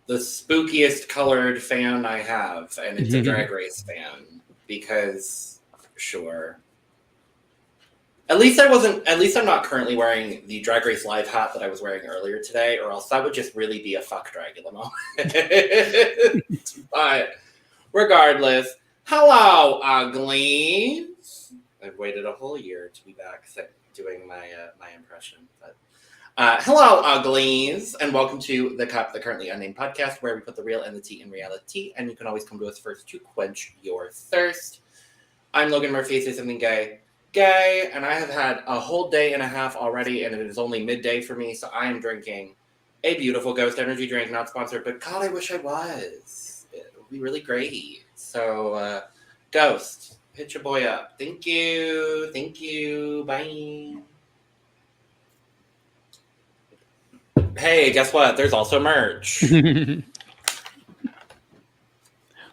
the spookiest colored fan I have, and it's a Drag Race fan because, sure. At least I'm not currently wearing the Drag Race Live hat that I was wearing earlier today, or else that would just really be a fuck Dragula moment. But regardless, hello, uglies. I've waited a whole year to be back doing my impression. But hello, uglies, and welcome to the Currently Unnamed Podcast, where we put the real and the tea in reality, and you can always come to us first to quench your thirst. I'm Logan Murphy, say something gay, and I have had a whole day and a half already, and it is only midday for me, so I am drinking a beautiful Ghost energy drink, not sponsored, but God, I wish I was. It would be really great. So, Ghost, hit your boy up. Thank you, bye. Hey, guess what? There's also merch.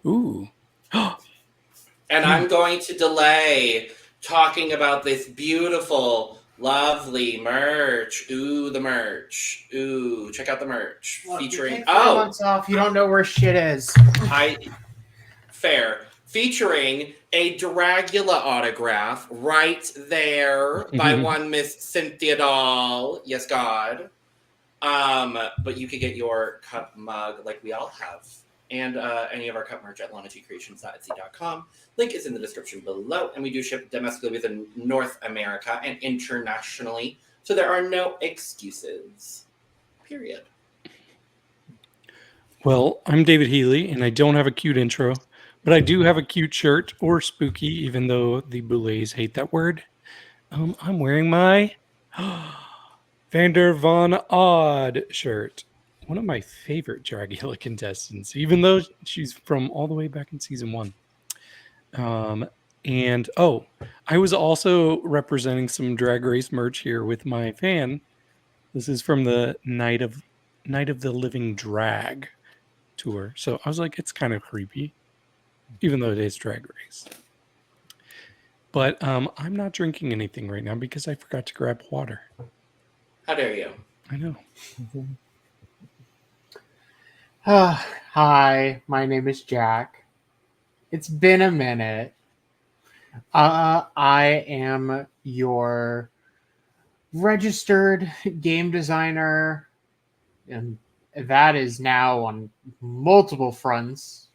Ooh. And I'm going to delay talking about this beautiful, lovely merch. Ooh, the merch. Ooh, check out the merch. Look, featuring. You months off. You don't know where shit is. Fair. Featuring a Dragula autograph right there by one Miss Cynthia Doll. Yes, God. But you could get your cup mug like we all have. And any of our cup merch at lonatcreations.etsy.com. Link is in the description below. And we do ship domestically within North America and internationally. So there are no excuses. Period. Well, I'm David Healy, and I don't have a cute intro, but I do have a cute shirt, or spooky, even though the Boulets hate that word. I'm wearing my Vander Von Odd shirt. One of my favorite Dragula contestants, even though she's from all the way back in season 1. And I was also representing some Drag Race merch here with my fan. This is from the Night of the Living Drag tour. So I was like, it's kind of creepy, even though it is Drag Race. But I'm not drinking anything right now because I forgot to grab water. How dare you? I know. Hi, my name is Jack. It's been a minute. I am your registered game designer, and that is now on multiple fronts.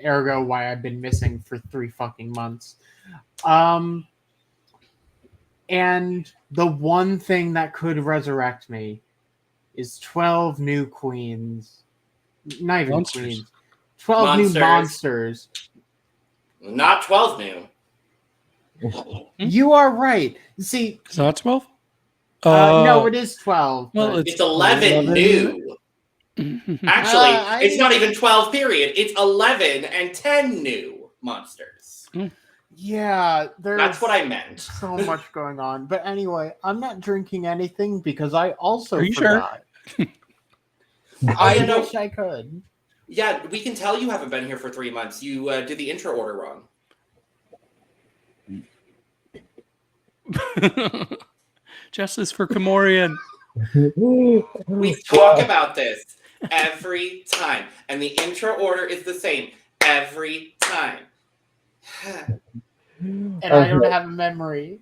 Ergo, why I've been missing for 3 fucking months. And the one thing that could resurrect me is 12 new queens. Not even Monsters. queens. 12 new monsters. Not 12 new. You are right. See, It's not 12? no, it is 12. Well, It's 11 new. Actually, it's not even 12, period. It's 11 and 10 new monsters. Yeah, that's what I meant. So much going on. But anyway, I'm not drinking anything because I also Are you forgot. Sure? I wish I could. Yeah, we can tell you haven't been here for 3 months. You did the intro order wrong. Justice for KaMorian. We talk about this every time. And the intro order is the same every time. And I don't have a memory.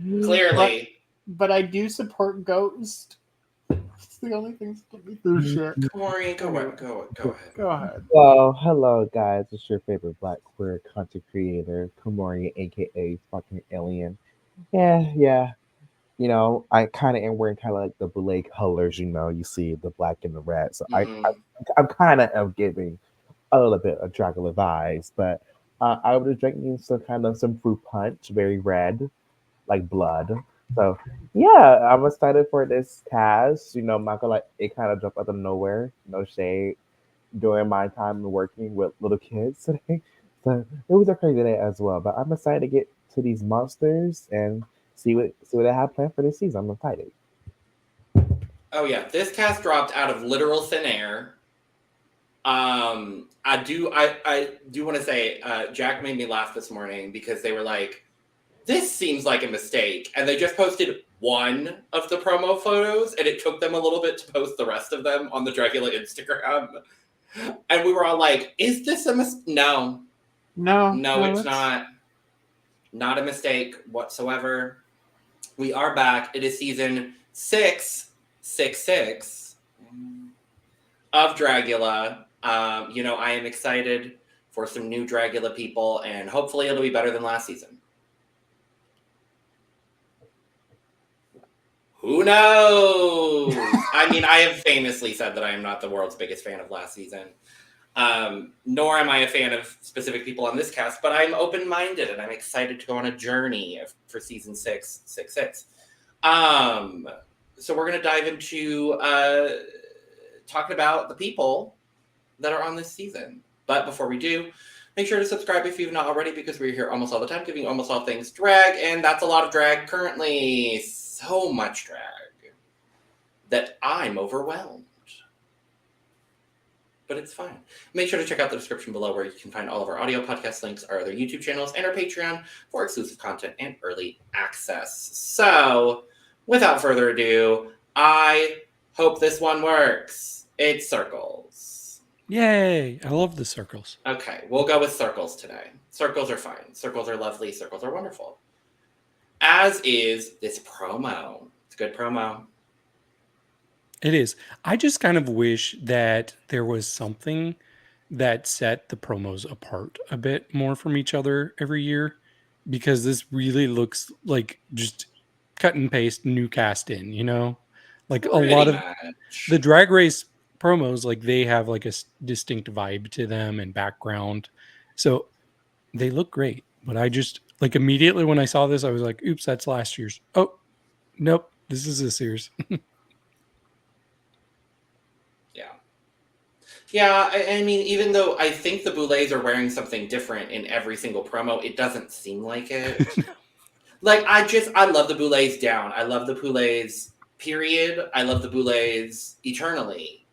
Clearly. But I do support Ghost. It's the only thing that get me through shit. KaMorian, go ahead. Well, hello guys. It's your favorite Black queer content creator, KaMorian, aka fucking Alien. Yeah. You know, I kind of am wearing kind of like the Boulet colors. You know, you see the black and the red. So I'm kind of giving a little bit of Dragula vibes, but I was drinking some fruit punch, very red, like blood. So yeah, I'm excited for this cast. You know, Michael, like it kind of jumped out of nowhere. No shade. During my time working with little kids today, so it was a crazy day as well. But I'm excited to get to these monsters and see what I have planned for this season. I'm excited. Oh yeah, this cast dropped out of literal thin air. I do want to say Jack made me laugh this morning because they were like, this seems like a mistake, and they just posted one of the promo photos, and it took them a little bit to post the rest of them on the Dragula Instagram. And we were all like, is this a mistake? No, it's that's- not. Not a mistake whatsoever. We are back. It is season 666 of Dragula. I am excited for some new Dragula people, and hopefully it'll be better than last season. Who knows? I mean, I have famously said that I am not the world's biggest fan of last season. Nor am I a fan of specific people on this cast, but I'm open-minded and I'm excited to go on a journey for season 666. So we're going to dive into talking about the people that are on this season. But before we do, make sure to subscribe if you've not already, because we're here almost all the time giving you almost all things drag, and that's a lot of drag currently. So much drag that I'm overwhelmed. But it's fine. Make sure to check out the description below where you can find all of our audio podcast links, our other YouTube channels, and our Patreon for exclusive content and early access. So, without further ado, I hope this one works. It's circles. Yay! I love the circles. Okay, we'll go with circles today. Circles are fine. Circles are lovely. Circles are wonderful. As is this promo. It's a good promo. It is. I just kind of wish that there was something that set the promos apart a bit more from each other every year, because this really looks like just cut and paste, new cast in, like Pretty a lot of much. the Drag Race promos, like they have like a distinct vibe to them and background. So they look great, but I just like immediately when I saw this, I was like, oops, that's last year's. Oh, nope, this is this year's. Yeah, I mean, even though I think the Boulets are wearing something different in every single promo, it doesn't seem like it. Like, I love the Boulets down. I love the Boulets, period. I love the Boulets eternally.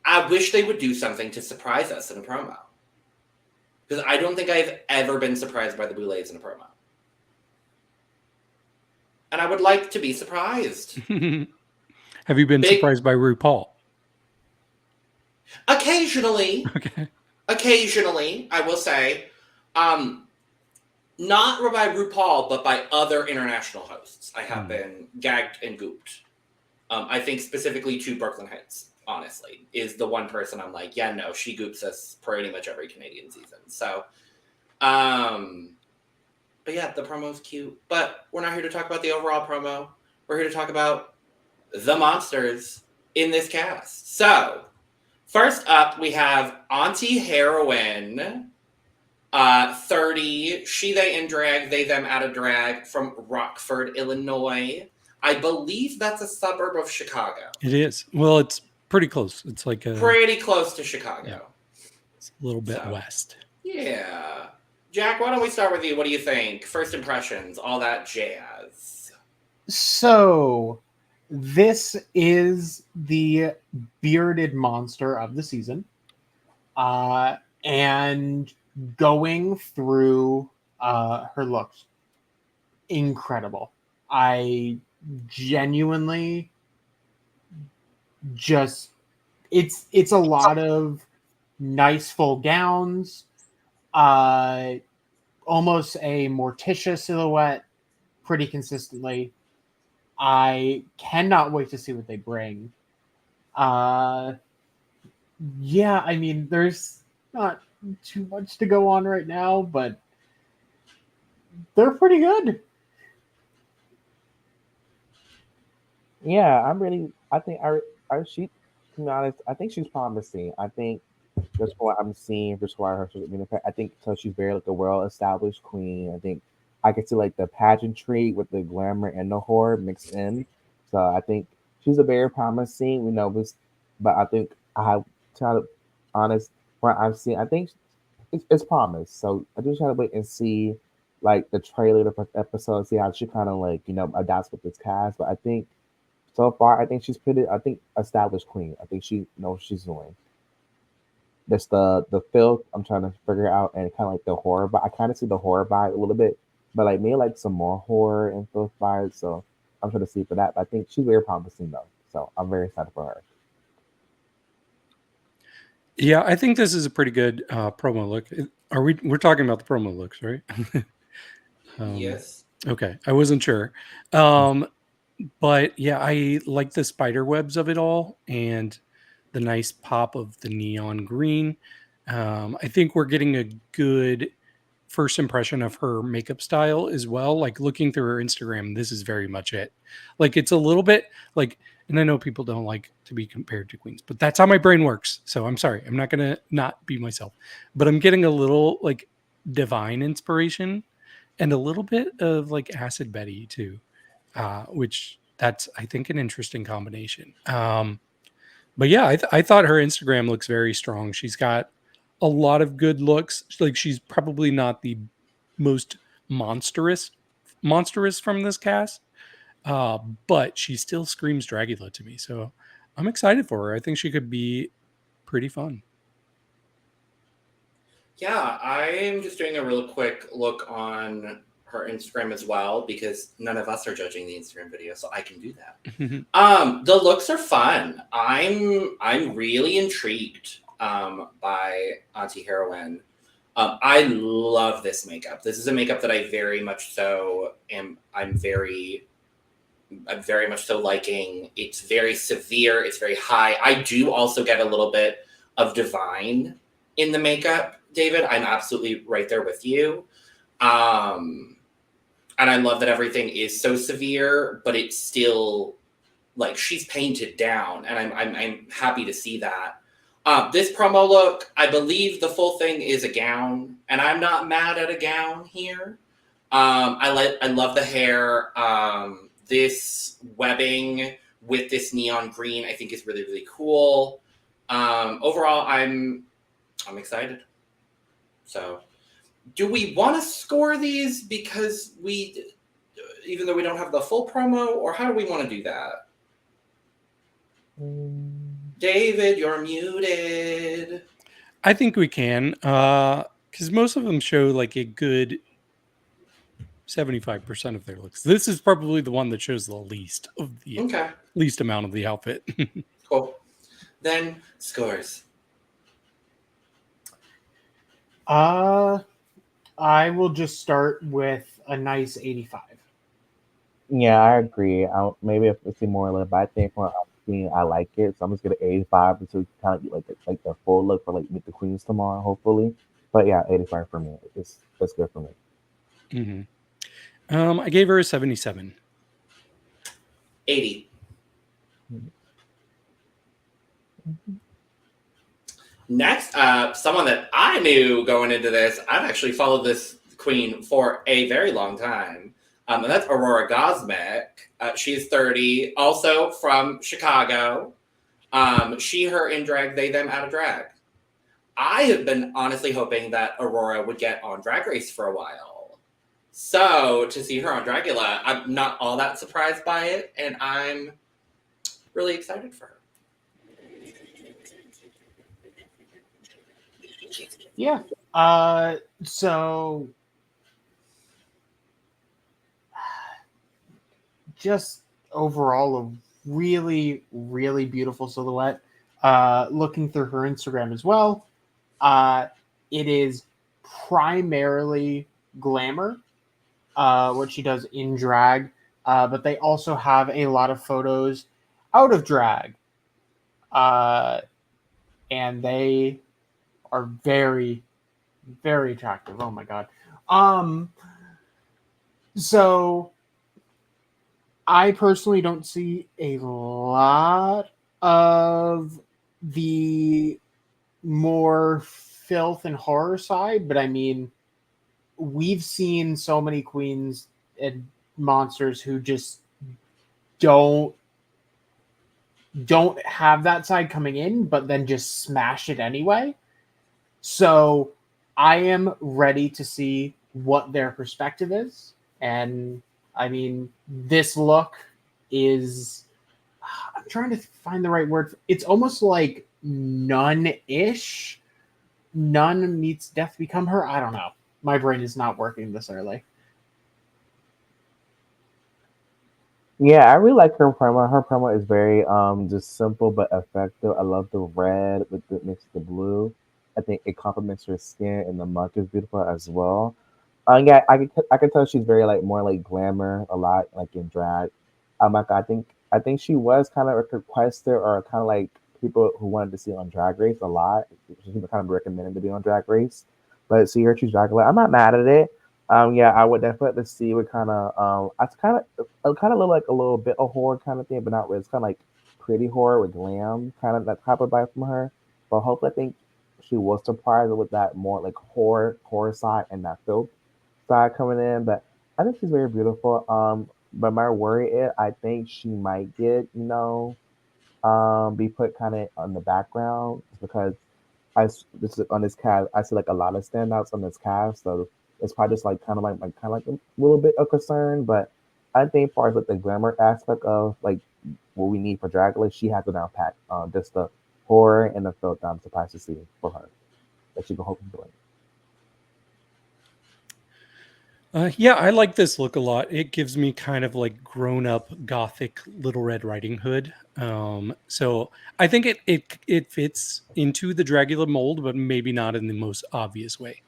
I wish they would do something to surprise us in a promo. Because I don't think I've ever been surprised by the Boulets in a promo. And I would like to be surprised. Have you been surprised by RuPaul? Occasionally. Okay. Occasionally, I will say. Not by RuPaul, but by other international hosts. I have been gagged and gooped. I think specifically to Brooklyn Heights, honestly, is the one person I'm like, yeah, no, she goops us pretty much every Canadian season. So, but yeah, the promo's cute. But we're not here to talk about the overall promo. We're here to talk about the monsters in this cast. So, first up, we have Auntie Heroine, 30, she, they in drag, they, them out of drag, from Rockford, Illinois. I believe that's a suburb of Chicago. It is. Well, it's pretty close. It's like pretty close to Chicago. Yeah. It's a little bit west. Yeah. Jack, why don't we start with you? What do you think? First impressions, all that jazz. So, this is the bearded monster of the season. And going through her looks, incredible. I genuinely just, it's a lot of nice full gowns, almost a Morticia silhouette pretty consistently. I cannot wait to see what they bring. Yeah, I mean, there's not too much to go on right now, but they're pretty good. Yeah, I think she, to be honest, I think she's promising. I think just what I'm seeing, just why her, I think so she's very like a well-established queen. I think I can see like the pageantry with the glamour and the horror mixed in. So I think she's a very promising, but I think I have to be honest, what I've seen, I think it's promised. So I just try to wait and see like the trailer, the first episode, see how she kind of like, adapts with this cast. But I think so far, I think she's established queen. I think she knows what she's doing. That's the filth I'm trying to figure out, and kind of like the horror, but I kind of see the horror vibe a little bit, but like maybe like some more horror and filth vibes. So I'm trying to see for that. But I think she's very promising though, so I'm very excited for her. Yeah, I think this is a pretty good promo look. We're talking about the promo looks, right? Yes. Okay, I wasn't sure. But yeah, I like the spider webs of it all and the nice pop of the neon green. I think we're getting a good first impression of her makeup style as well. Like looking through her Instagram, this is very much it. Like it's a little bit like, and I know people don't like to be compared to queens, but that's how my brain works. So I'm sorry, I'm not gonna not be myself, but I'm getting a little like divine inspiration and a little bit of like Acid Betty too, which that's I think an interesting combination. But yeah, I thought her Instagram looks very strong. She's got a lot of good looks. Like she's probably not the most monstrous from this cast, but she still screams Dragula to me. So I'm excited for her. I think she could be pretty fun. Yeah, I'm just doing a real quick look on her Instagram as well because none of us are judging the Instagram video, so I can do that. The looks are fun. I'm really intrigued by Auntie Heroine. I love this makeup. This is a makeup that I very much so am. I'm very much so liking. It's very severe. It's very high. I do also get a little bit of divine in the makeup, David. I'm absolutely right there with you. And I love that everything is so severe, but it's still like she's painted down, and I'm happy to see that. This promo look, I believe the full thing is a gown, and I'm not mad at a gown here. I love the hair. This webbing with this neon green, I think is really, really cool. Overall, I'm excited. So, do we want to score these because even though we don't have the full promo, or how do we want to do that? David, you're muted. I think we can, because most of them show like a good 75% of their looks. This is probably the one that shows the least of the least amount of the outfit. Cool. Then scores. I will just start with a nice 85. Yeah, I agree. Maybe if it's more like, but I think for Queen, I like it, so I'm just gonna 85 until we kind of get like the full look for like Meet the Queens tomorrow, hopefully. But yeah, 85 for me. That's good for me. Mm-hmm. I gave her a 77. 80. Next up, someone that I knew going into this. I've actually followed this queen for a very long time. And that's Aurora Gozmic. She's 30, also from Chicago. She, her in drag, they, them out of drag. I have been honestly hoping that Aurora would get on Drag Race for a while. So to see her on Dragula, I'm not all that surprised by it, and I'm really excited for her. Yeah. So just overall a really, really beautiful silhouette. Looking through her Instagram as well. It is primarily glamour, what she does in drag, but they also have a lot of photos out of drag. And they are very, very attractive. Oh my god. So I personally don't see a lot of the more filth and horror side, but I mean, we've seen so many queens and monsters who just don't have that side coming in, but then just smash it anyway. So I am ready to see what their perspective is. And I mean, this look is, I'm trying to find the right word. It's almost like nun-ish. Nun meets death become her. I don't know. My brain is not working this early. Yeah, I really like her promo. Her promo is very just simple but effective. I love the red with the mix with the blue. I think it complements her skin, and the mug is beautiful as well. Yeah, I can tell she's very like more like glamour a lot like in drag. Like I think she was kind of requested or kind of like people who wanted to see on Drag Race a lot. She's been kind of recommended to be on Drag Race, but see her choose Dragula. I'm not mad at it. Yeah, I would definitely see what kind of it's kind of look like a little bit of horror kind of thing, but not really. It's kind of like pretty horror with glam, kind of that type of vibe from her. But hopefully, I think she will surprise with that more like horror side and that filth side coming in. But I think she's very beautiful. But my worry is I think she might get be put kind of on the background because this is on this cast. I see like a lot of standouts on this cast, so it's probably just like kind of like a little bit of concern. But I think, as far as like the glamour aspect of like what we need for Dracula, she has it down pat. Just the horror and the filth. I'm surprised to see for her that she can hope to do it. Yeah, I like this look a lot. It gives me kind of like grown up gothic Little Red Riding Hood. So I think it fits into the Dracula mold, but maybe not in the most obvious way.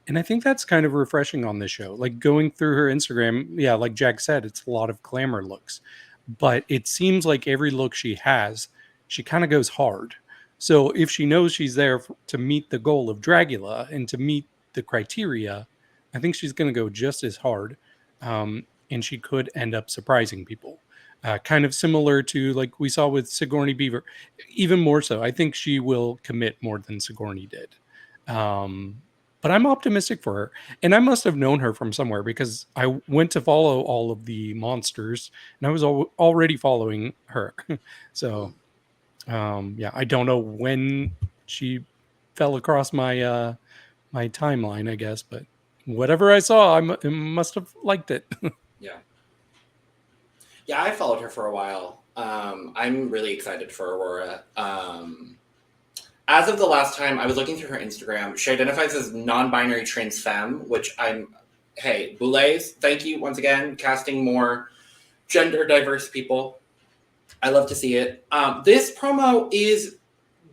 And I think that's kind of refreshing on this show. Like going through her Instagram, yeah, like Jack said, it's a lot of glamour looks, but it seems like every look she has, she kind of goes hard. So if she knows she's there to meet the goal of Dracula and to meet the criteria, I think she's going to go just as hard, and she could end up surprising people. Kind of similar to like we saw with Sigourney Beaver, even more so. I think she will commit more than Sigourney did. But I'm optimistic for her, and I must have known her from somewhere because I went to follow all of the monsters, and I was already following her. So yeah, I don't know when she fell across my timeline, I guess, but whatever I saw, I must have liked it. Yeah. Yeah, I followed her for a while. I'm really excited for Aurora. As of the last time I was looking through her Instagram, she identifies as non-binary trans femme, which hey, Boulets, thank you once again, casting more gender diverse people. I love to see it. This promo is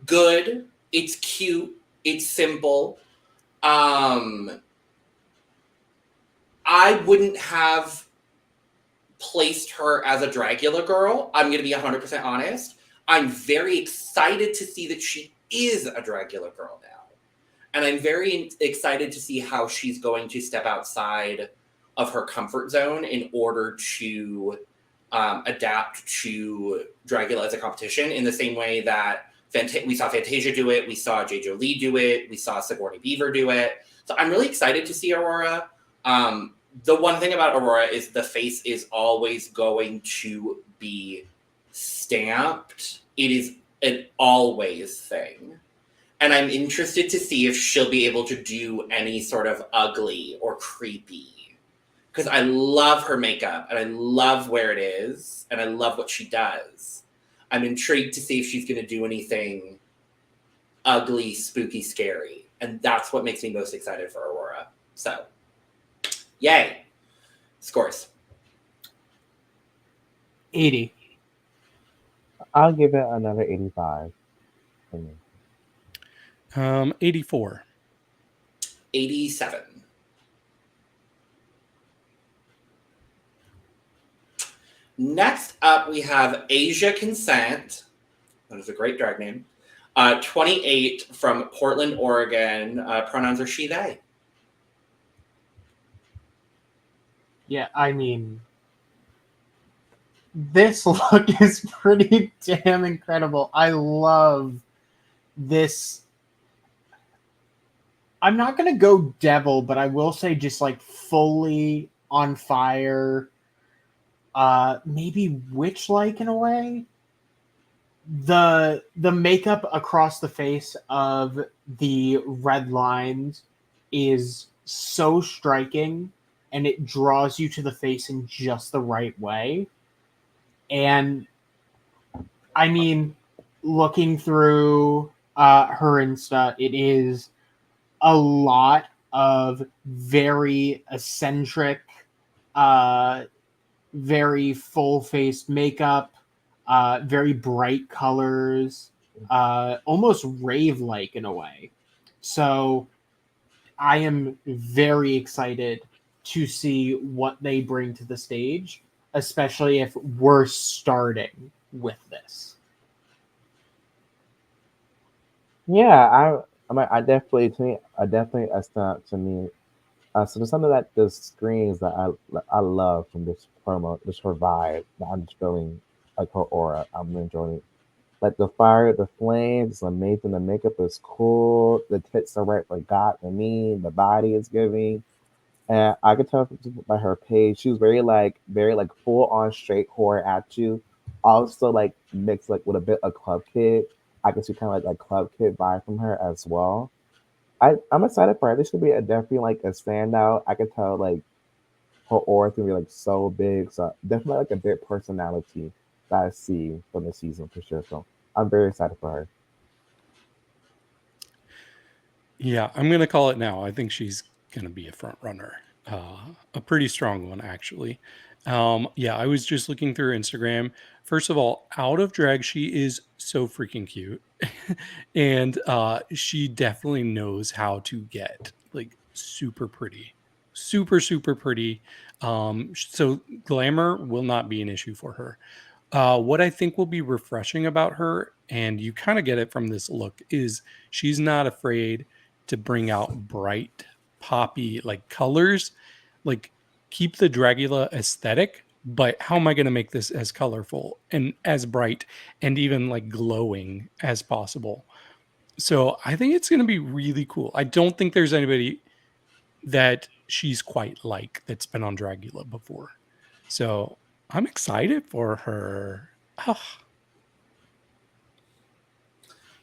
good. It's cute. It's simple. I wouldn't have placed her as a Dragula girl. I'm going to be 100% honest. I'm very excited to see that she is a Dragula girl now. And I'm very excited to see how she's going to step outside of her comfort zone in order to adapt to Dragula as a competition in the same way that we saw Fantasia do it, we saw J. Jolie do it, we saw Sigourney Beaver do it. So I'm really excited to see Aurora. The one thing about Aurora is the face is always going to be stamped. It is an always thing. And I'm interested to see if she'll be able to do any sort of ugly or creepy. Because I love her makeup, and I love where it is, and I love what she does. I'm intrigued to see if she's going to do anything ugly, spooky, scary. And that's what makes me most excited for Aurora. So, yay. Scores. 80. I'll give it another 85. 84. 87. Next up, we have Asia Consent. That is a great drag name. 28 from Portland, Oregon. Pronouns are she, they. Yeah, I mean, this look is pretty damn incredible. I love this. I'm not going to go devil, but I will say just like fully on fire. Maybe witch-like in a way. The makeup across the face of the red lines is so striking, and it draws you to the face in just the right way. And I mean, looking through her Insta, it is a lot of very eccentric very full-faced makeup, very bright colors, almost rave-like in a way. So I am very excited to see what they bring to the stage, especially if we're starting with this. Yeah, I definitely to me, I definitely to me. So there's something that the screens that I love from this promo, just her vibe. That I'm just feeling like her aura. I'm enjoying it. Like the fire, the flames, it's amazing. The makeup is cool. The tits are right for God and me. The body is giving. And I could tell by her page, she was very like full on straight horror at you. Also like mixed like with a bit of Club Kid. I can see kind of like Club Kid vibe from her as well. I'm excited for her. This should be definitely like a standout. I could tell like her aura gonna be like so big. So definitely like a big personality that I see from the season for sure. So I'm very excited for her. Yeah, I'm going to call it now. I think she's going to be a front runner. A pretty strong one, actually. Yeah, I was just looking through her Instagram. First of all, out of drag, she is so freaking cute. And she definitely knows how to get like super pretty. Super, super pretty. So glamour will not be an issue for her. What I think will be refreshing about her, and you kind of get it from this look, is she's not afraid to bring out bright, poppy like colors. Like keep the Dragula aesthetic, but how am I going to make this as colorful and as bright and even like glowing as possible? So I think it's going to be really cool. I don't think there's anybody that she's quite like that's been on Dragula before. So I'm excited for her. Oh,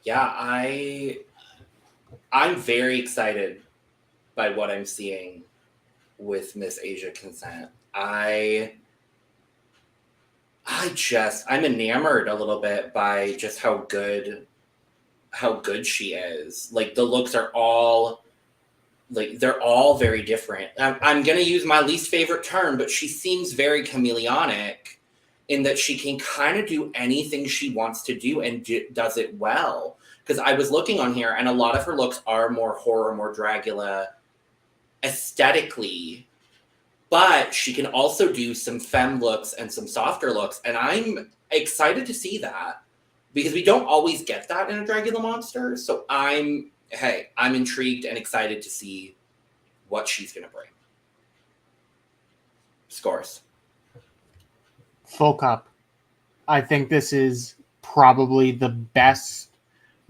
Yeah, I'm very excited by what I'm seeing with Miss Asia Consent. I'm enamored a little bit by just how good she is. Like the looks are all like they're all very different. I'm gonna use my least favorite term, but she seems very chameleonic in that she can kind of do anything she wants to do and does it well. Because I was looking on here, and a lot of her looks are more horror, more Dragula aesthetically, but she can also do some femme looks and some softer looks, and I'm excited to see that because we don't always get that in a Dragula monster. So I'm intrigued and excited to see what she's gonna bring. Scores. Full cup. I think this is probably the best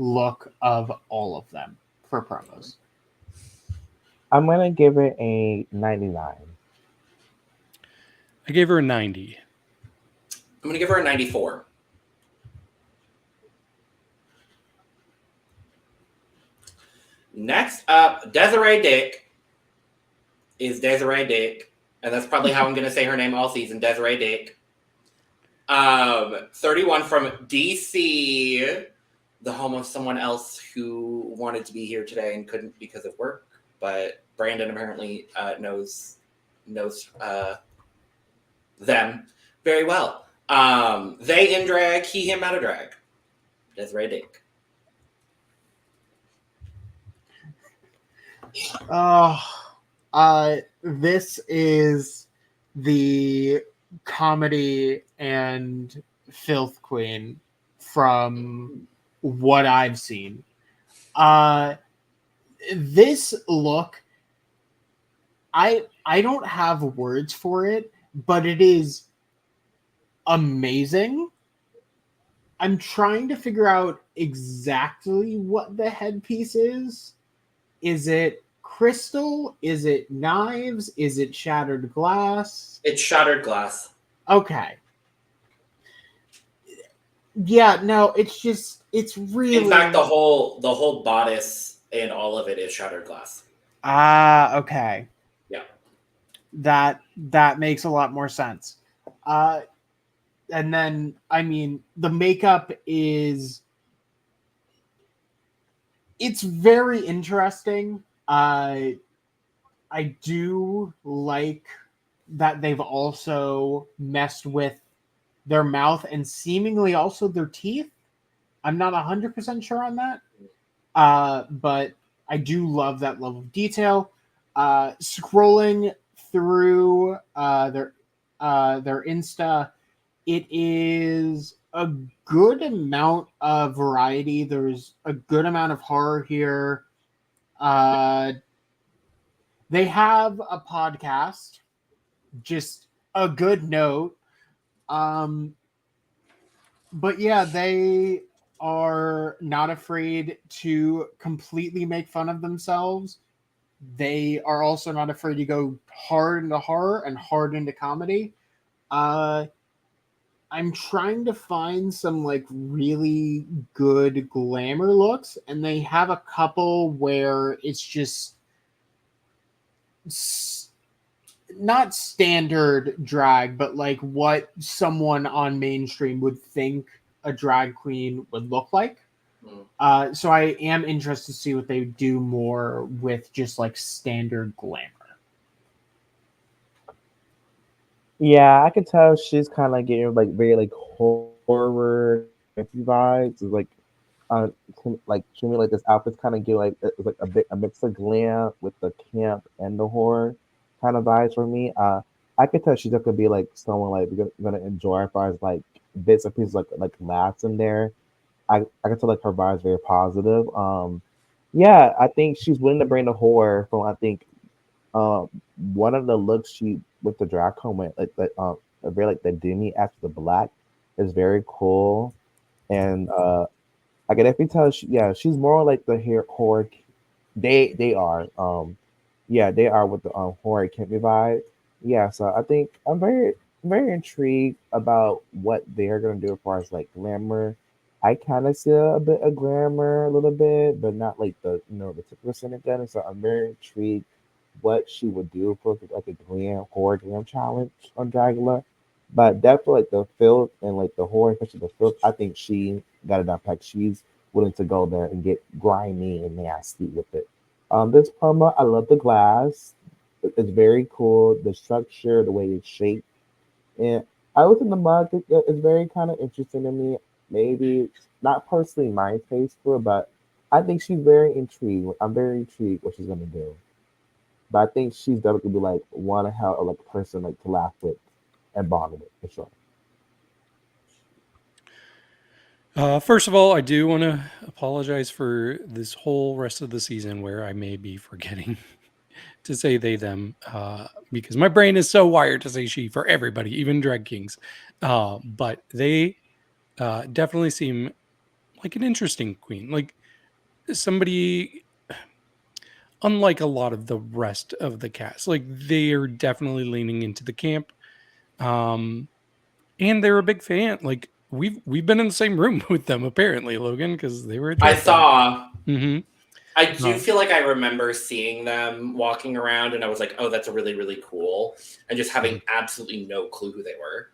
look of all of them for promos. I'm gonna give it a 99. I gave her a 90. I'm gonna give her a 94. Next up, Desiree Dik is Desiree Dik, and that's probably how I'm going to say her name all season, Desiree Dik. 31 from DC, the home of someone else who wanted to be here today and couldn't because of work, but Brandon apparently knows them very well. They in drag, he, him out of drag. Desiree Dik. This is the comedy and filth queen from what I've seen. This look, I don't have words for it, but it is amazing. I'm trying to figure out exactly what the headpiece is. Is it crystal? Is it knives? Is it shattered glass? It's shattered glass. Okay. Yeah, no, it's really. In fact, the whole bodice and all of it is shattered glass. Ah, okay. Yeah. That makes a lot more sense. And then, I mean, the makeup it's very interesting. I do like that they've also messed with their mouth and seemingly also their teeth. I'm not 100% sure on that. But I do love that level of detail. Scrolling through their Insta, it is a good amount of variety. There's a good amount of horror here. They have a podcast, just a good note. But yeah, they are not afraid to completely make fun of themselves. They are also not afraid to go hard into horror and hard into comedy. I'm trying to find some like really good glamour looks, and they have a couple where it's just not standard drag, but like what someone on mainstream would think a drag queen would look like. So I am interested to see what they do more with just like standard glamour. Yeah, I can tell she's kind of like getting like very like horror vibes. It's like like to me like this outfit's kind of give like it's like a mix of glam with the camp and the horror kind of vibes for me. I can tell she's gonna be like someone like we're gonna enjoy as far as like bits and pieces like laughs in there. I can tell like her vibe is very positive. Yeah, I think she's willing to bring the horror from I think um one of the looks she with the drag comb like a very like the demi after the black is very cool. And I can definitely tell yeah, she's more like the hair horror they are. Yeah, they are with the horror campy vibe. Yeah, so I think I'm very intrigued about what they're gonna do as far as like glamour. I kind of see a bit of glamour a little bit, but not like the the typical Senate gun. So I'm very intrigued what she would do for like a glam horror glam challenge on Dragula. But definitely like the filth and like the horror, especially the filth, I think she got enough. Like she's willing to go there and get grimy and nasty with it. This promo, I love the glass. It's very cool. The structure, the way it's shaped, and I was in the mug. It's very kind of interesting to me. Maybe it's not personally my taste for, it, but I think she's very intrigued. I'm very intrigued what she's gonna do. But I think she's definitely gonna be like one hell of like person like to laugh with and bond with for sure. First of all, I do want to apologize for this whole rest of the season where I may be forgetting to say they, them, because my brain is so wired to say she for everybody, even drag kings. But they definitely seem like an interesting queen, like somebody unlike a lot of the rest of the cast. Like they are definitely leaning into the camp, um, and they're a big fan. Like we've been in the same room with them apparently, Logan, because they were at I drag Con. saw. Mm-hmm. I do feel like I remember seeing them walking around, and I was like, "Oh, that's a really, really cool," and just having absolutely no clue who they were.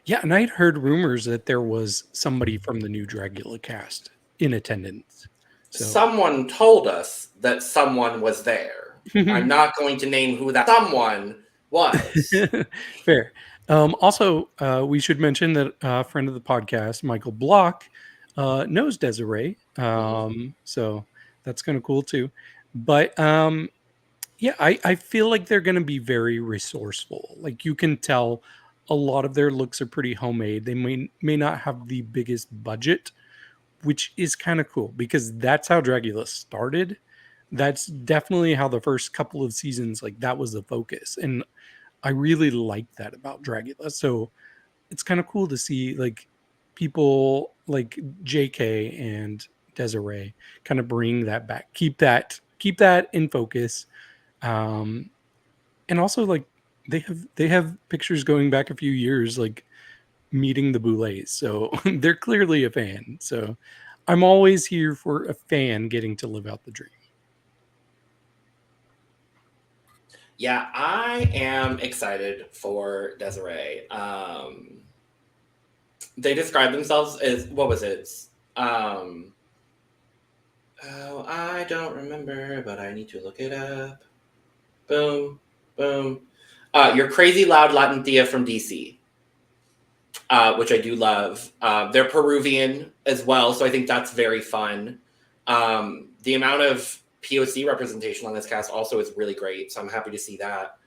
Yeah, and I had heard rumors that there was somebody from the new Dragula cast in attendance. So Someone told us that someone was there. I'm not going to name who that someone was. fair. Also, we should mention that a friend of the podcast, Michael Block, knows Desiree. So that's kind of cool too. But yeah, I feel like they're going to be very resourceful. Like you can tell a lot of their looks are pretty homemade. They may not have the biggest budget, which is kind of cool because that's how Dragula started. That's definitely how the first couple of seasons, like that was the focus. And I really like that about Dragula. So it's kind of cool to see like people like JK and Desiree kind of bring that back. Keep that in focus. Um and also like they have pictures going back a few years like meeting the Boulets. So they're clearly a fan. So I'm always here for a fan getting to live out the dream. Yeah, I am excited for Desiree. They describe themselves as what was it? Oh, I don't remember, but I need to look it up. Boom, boom. Your Crazy Loud Latin Thea from DC, which I do love. They're Peruvian as well, so I think that's very fun. The amount of POC representation on this cast also is really great, so I'm happy to see that.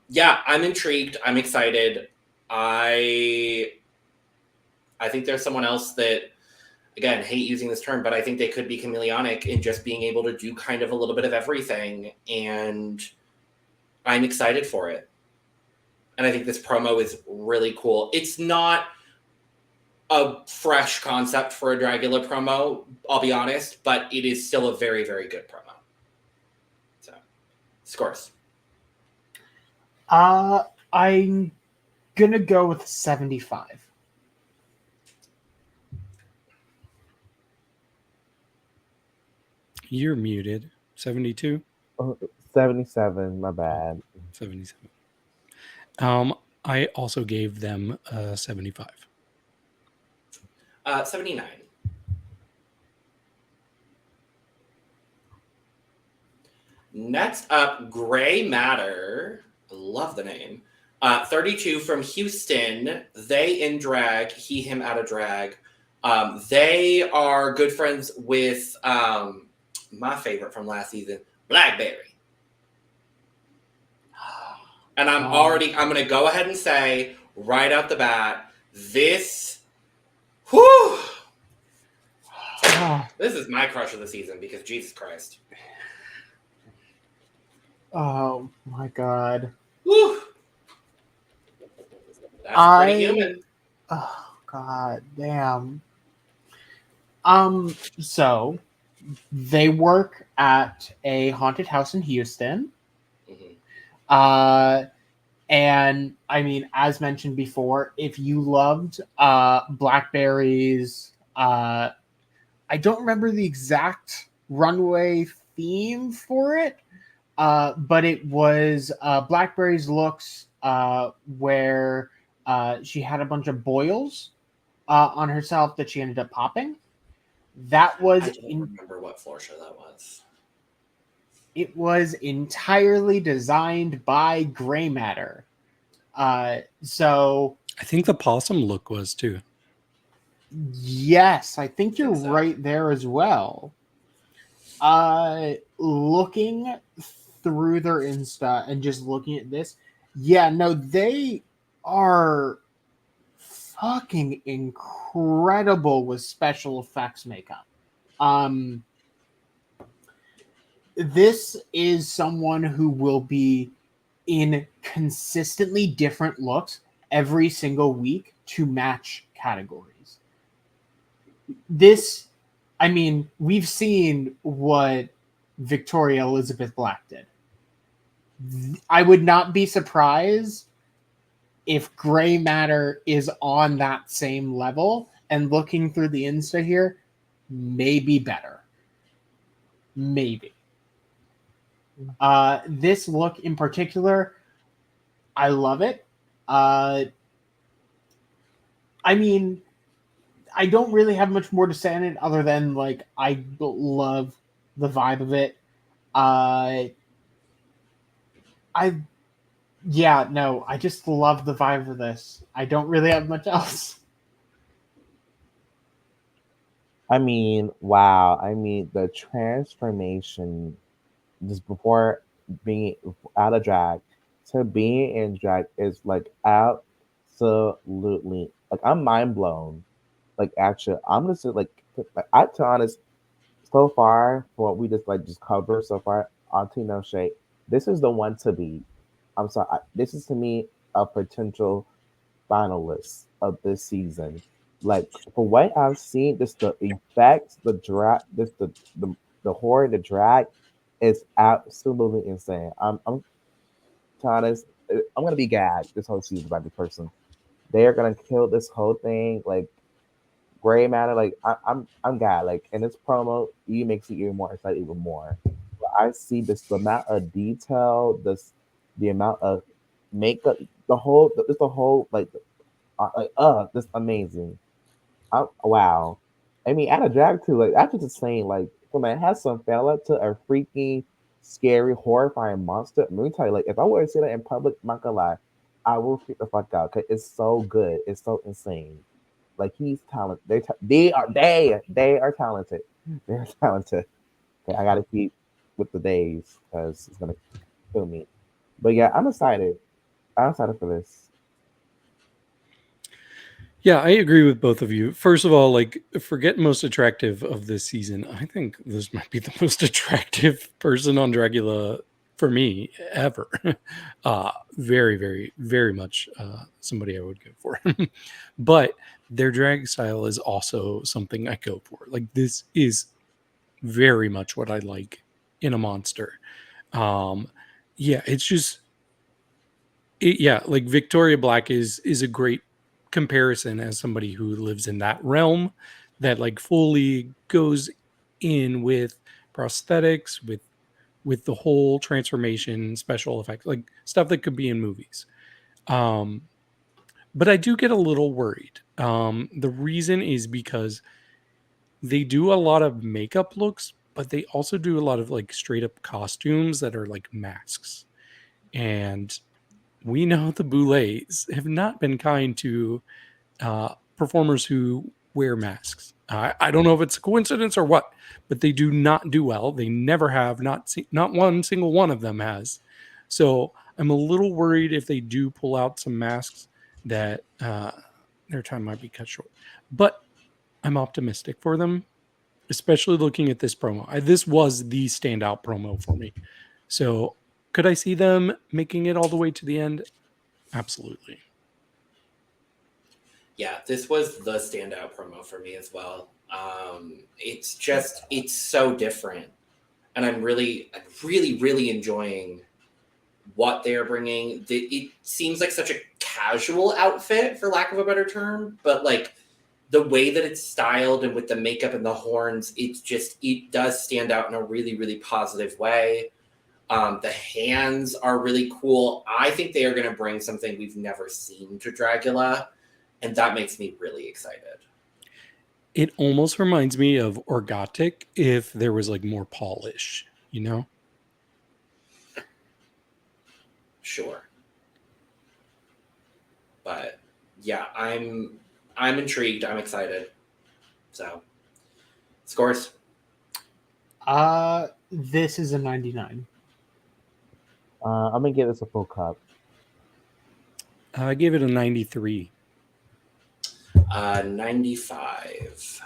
Yeah, I'm intrigued. I'm excited. I think there's someone else that, again, hate using this term, but I think they could be chameleonic in just being able to do kind of a little bit of everything, and I'm excited for it. And I think this promo is really cool. It's not a fresh concept for a Dragula promo, I'll be honest, but it is still a very, very good promo. So, scores. I'm gonna go with 75. You're muted. 72? 77, my bad. 77. I also gave them 75. 79. Next up, Gray Matter. I love the name. 32 from Houston. They in drag, he, him out of drag. They are good friends with my favorite from last season, Blackberry. And I'm going to go ahead and say right out the bat, this is my crush of the season because Jesus Christ. Oh my God. Whew. That's pretty human. Oh God, damn. So they work at a haunted house in Houston. Mm-hmm. And I mean, as mentioned before, if you loved Blackberry's, I don't remember the exact runway theme for it, but it was Blackberry's looks where she had a bunch of boils on herself that she ended up popping. That was I don't remember what floor show that was. It was entirely designed by Gray Matter. So I think the possum look was too. Yes, I think you're right there as well. Looking through their Insta and just looking at this, yeah, no, they are fucking incredible with special effects makeup. This is someone who will be in consistently different looks every single week to match categories. This, I mean, we've seen what Victoria Elizabeth Black did. I would not be surprised if Gray Matter is on that same level, and looking through the Insta here, maybe better. Maybe. This look in particular, I love it. I mean, I don't really have much more to say on it other than, like, I love the vibe of it. I just love the vibe of this. I don't really have much else. I mean, wow. I mean, the transformation just before being out of drag to being in drag is like absolutely, like, I'm mind blown. Like, actually, I'm gonna say, like, to be honest, so far for what we just covered so far, Auntie No Shade, this is the one to beat. I'm sorry, this is to me a potential finalist of this season. Like, for what I've seen, just the effects, the drag, just the horror, the drag is absolutely insane. I'm honest, I'm gonna be gagged this whole season by the person. They are gonna kill this whole thing. Like, Gray Matter, like, I'm gagged. Like, in this promo, you makes it even more excited, even more. But I see this, the amount of detail, the amount of makeup, the whole this amazing. Wow. I mean, out of drag too, like, that's just saying, like, from a handsome fella to a freaky scary, horrifying monster. Let me tell you, like if I were to see that in public, I'm not gonna lie, I will freak the fuck out because it's so good. It's so insane. Like he's talented. They are talented. They're talented. Okay, I gotta keep with the days because it's gonna kill me. But yeah, I'm excited. I'm excited for this. Yeah, I agree with both of you. First of all, like, forget most attractive of this season. I think this might be the most attractive person on Dragula for me ever. Very, very, very much somebody I would go for. But their drag style is also something I go for. Like, this is very much what I like in a monster. Yeah, it's just, like Victoria Black is a great comparison as somebody who lives in that realm that like fully goes in with prosthetics, with the whole transformation, special effects, like stuff that could be in movies. But I do get a little worried. The reason is because they do a lot of makeup looks, but they also do a lot of like straight up costumes that are like masks. And we know the Boulets have not been kind to performers who wear masks. I don't know if it's a coincidence or what, but they do not do well. They never have. Not one single one of them has. So I'm a little worried if they do pull out some masks that their time might be cut short. But I'm optimistic for them, especially looking at this promo. This was the standout promo for me. So could I see them making it all the way to the end? Absolutely. Yeah, this was the standout promo for me as well. It's so different. And I'm really, really enjoying what they're bringing. It seems like such a casual outfit, for lack of a better term, but like the way that it's styled and with the makeup and the horns, it does stand out in a really, really positive way. The hands are really cool. I think they are going to bring something we've never seen to Dragula, and that makes me really excited. It almost reminds me of Orgotic if there was like more polish, you know? Sure. But yeah, I'm intrigued. I'm excited. So, scores? This is a 99. I'm gonna give this a full cup. I gave it a 93. 95.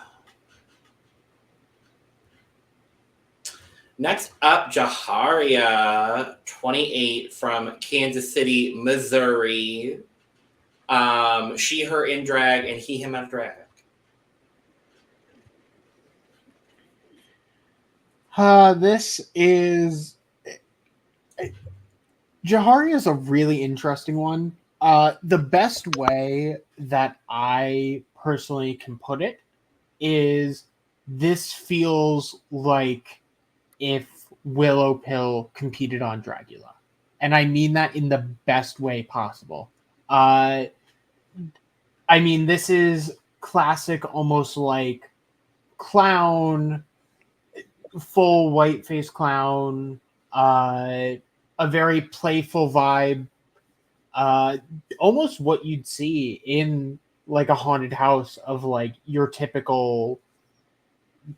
Next up, Jaharia, 28 from Kansas City, Missouri. She, her in drag, and he, him out of drag. This is... Jaharia is a really interesting one. The best way that I personally can put it is this feels like if Willow Pill competed on Dragula. And I mean that in the best way possible. I mean, this is classic, almost like clown, full white face clown, a very playful vibe. Almost what you'd see in like a haunted house of like your typical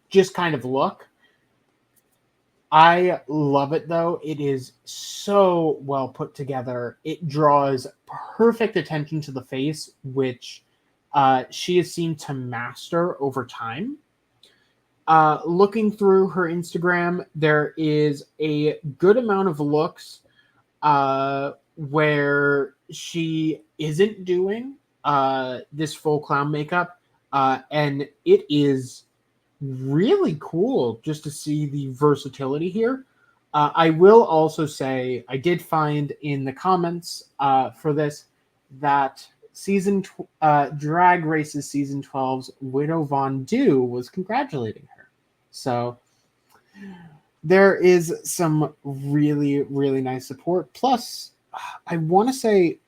just kind of look. I love it though. It is so well put together. It draws perfect attention to the face, which she has seemed to master over time. Looking through her Instagram, there is a good amount of looks where she isn't doing this full clown makeup, and it is really cool just to see the versatility here. I will also say I did find in the comments for this that Drag Race's season 12's Widow Von Du was congratulating her. So there is some really, really nice support. Plus, I want to say,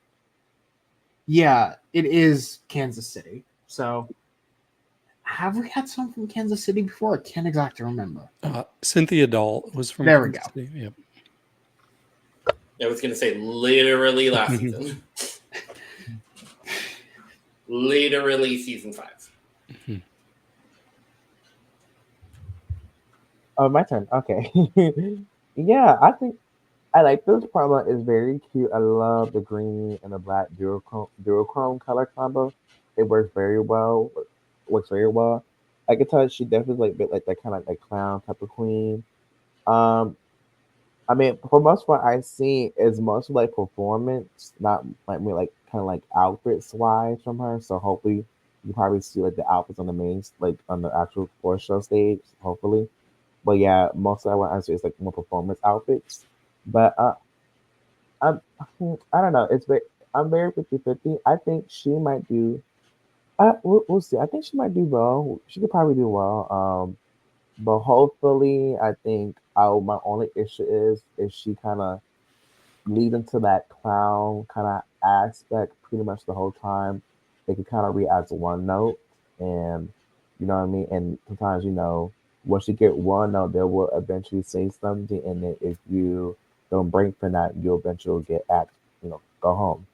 yeah, it is Kansas City. So have we had some from Kansas City before? I can't exactly remember. Cynthia Dahl was from there Kansas City. Yep. I was going to say literally last season. Literally season 5. Oh, my turn. Okay. Yeah, I think I like this promo. It's very cute. I love the green and the black duochrome color combo. It works very well. Works very well. I can tell she definitely like bit like that kind of like clown type of queen. Um, I mean, for most part, I see is mostly like performance, not like me like kind of like outfits wise from her. So hopefully, you probably see like the outfits on the main like on the actual force show stage. Hopefully, but yeah, most of what I see is like more performance outfits. But I'm I don't know. I'm very 50-50. I think she might do. We'll see. I think she might do well. She could probably do well. But hopefully, I think my only issue is if she kind of lead into that clown kind of aspect pretty much the whole time. They can kind of read as one note, and you know what I mean. And sometimes once you get one note, they will eventually say something, and then if you don't break from that, you'll eventually get asked, go home.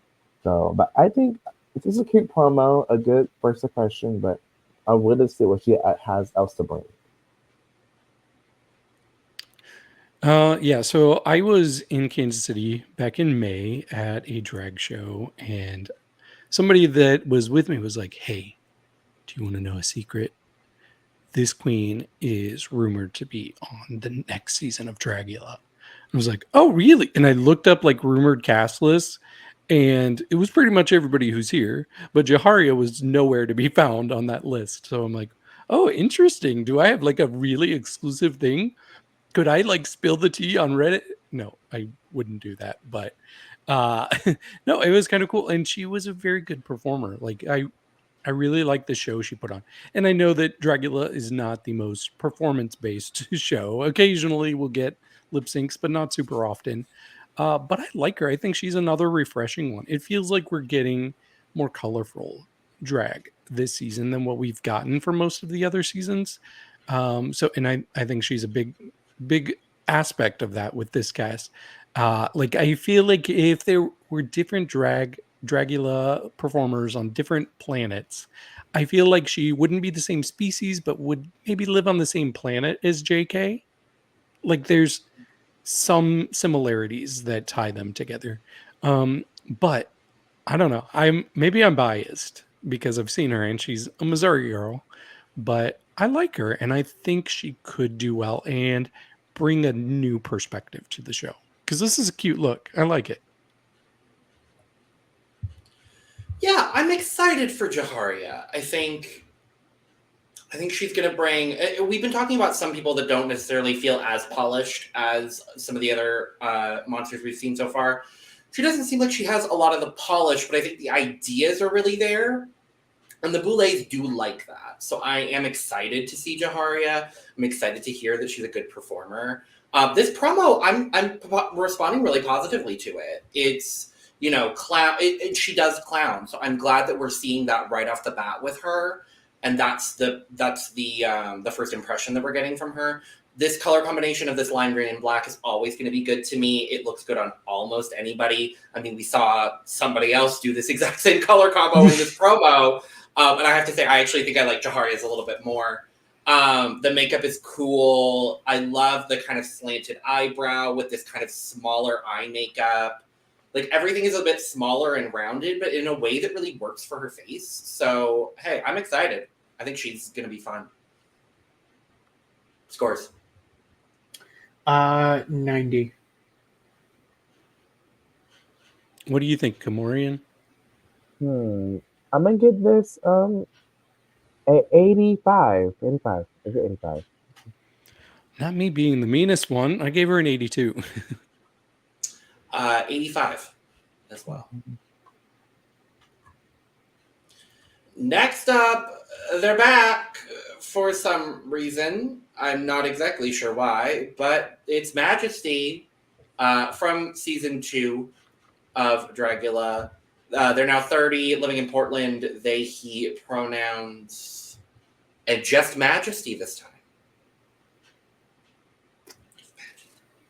So, but I think it's just a cute promo, a good first impression, but I'm willing to see what she has else to bring. Yeah, so I was in Kansas City back in May at a drag show, and somebody that was with me was like, "Hey, do you want to know a secret? This queen is rumored to be on the next season of Dragula." I was like, "Oh, really?" And I looked up like rumored cast lists, and it was pretty much everybody who's here, but Jaharia was nowhere to be found on that list. So I'm like, "Oh, interesting. Do I have like a really exclusive thing? Could I like spill the tea on Reddit?" No, I wouldn't do that. But uh no, it was kind of cool. And she was a very good performer. Like I really like the show she put on. And I know that Dragula is not the most performance-based show. Occasionally we'll get lip syncs, but not super often. But I like her. I think she's another refreshing one. It feels like we're getting more colorful drag this season than what we've gotten for most of the other seasons. And I think she's a big aspect of that with this cast. Like I feel like if there were different Dragula performers on different planets, I feel like she wouldn't be the same species, but would maybe live on the same planet as JK. Like there's some similarities that tie them together. But I don't know. I'm biased because I've seen her and she's a Missouri girl, but I like her and I think she could do well and bring a new perspective to the show. Because this is a cute look. I like it. Yeah, I'm excited for Jaharia. I think she's going to bring. We've been talking about some people that don't necessarily feel as polished as some of the other monsters we've seen so far. She doesn't seem like she has a lot of the polish, but I think the ideas are really there. And the Boulets do like that. So I am excited to see Jaharia. I'm excited to hear that she's a good performer. This promo, I'm responding really positively to it. It's, clown. She does clown. So I'm glad that we're seeing that right off the bat with her. And that's the first impression that we're getting from her. This color combination of this lime green and black is always going to be good to me. It looks good on almost anybody. I mean, we saw somebody else do this exact same color combo in this promo. And I have to say, I actually think I like Jaharia's a little bit more. The makeup is cool. I love the kind of slanted eyebrow with this kind of smaller eye makeup. Like, everything is a bit smaller and rounded, but in a way that really works for her face. So, hey, I'm excited. I think she's going to be fun. Scores. 90. What do you think, KaMorian? I'm gonna give this 85. 85. Is it 85? Not me being the meanest one. I gave her an 82. 85 as well. Next up, they're back for some reason. I'm not exactly sure why, but it's Majesty from season 2 of Dragula. They're now 30, living in Portland. They, he pronouns, and just Majesty this time.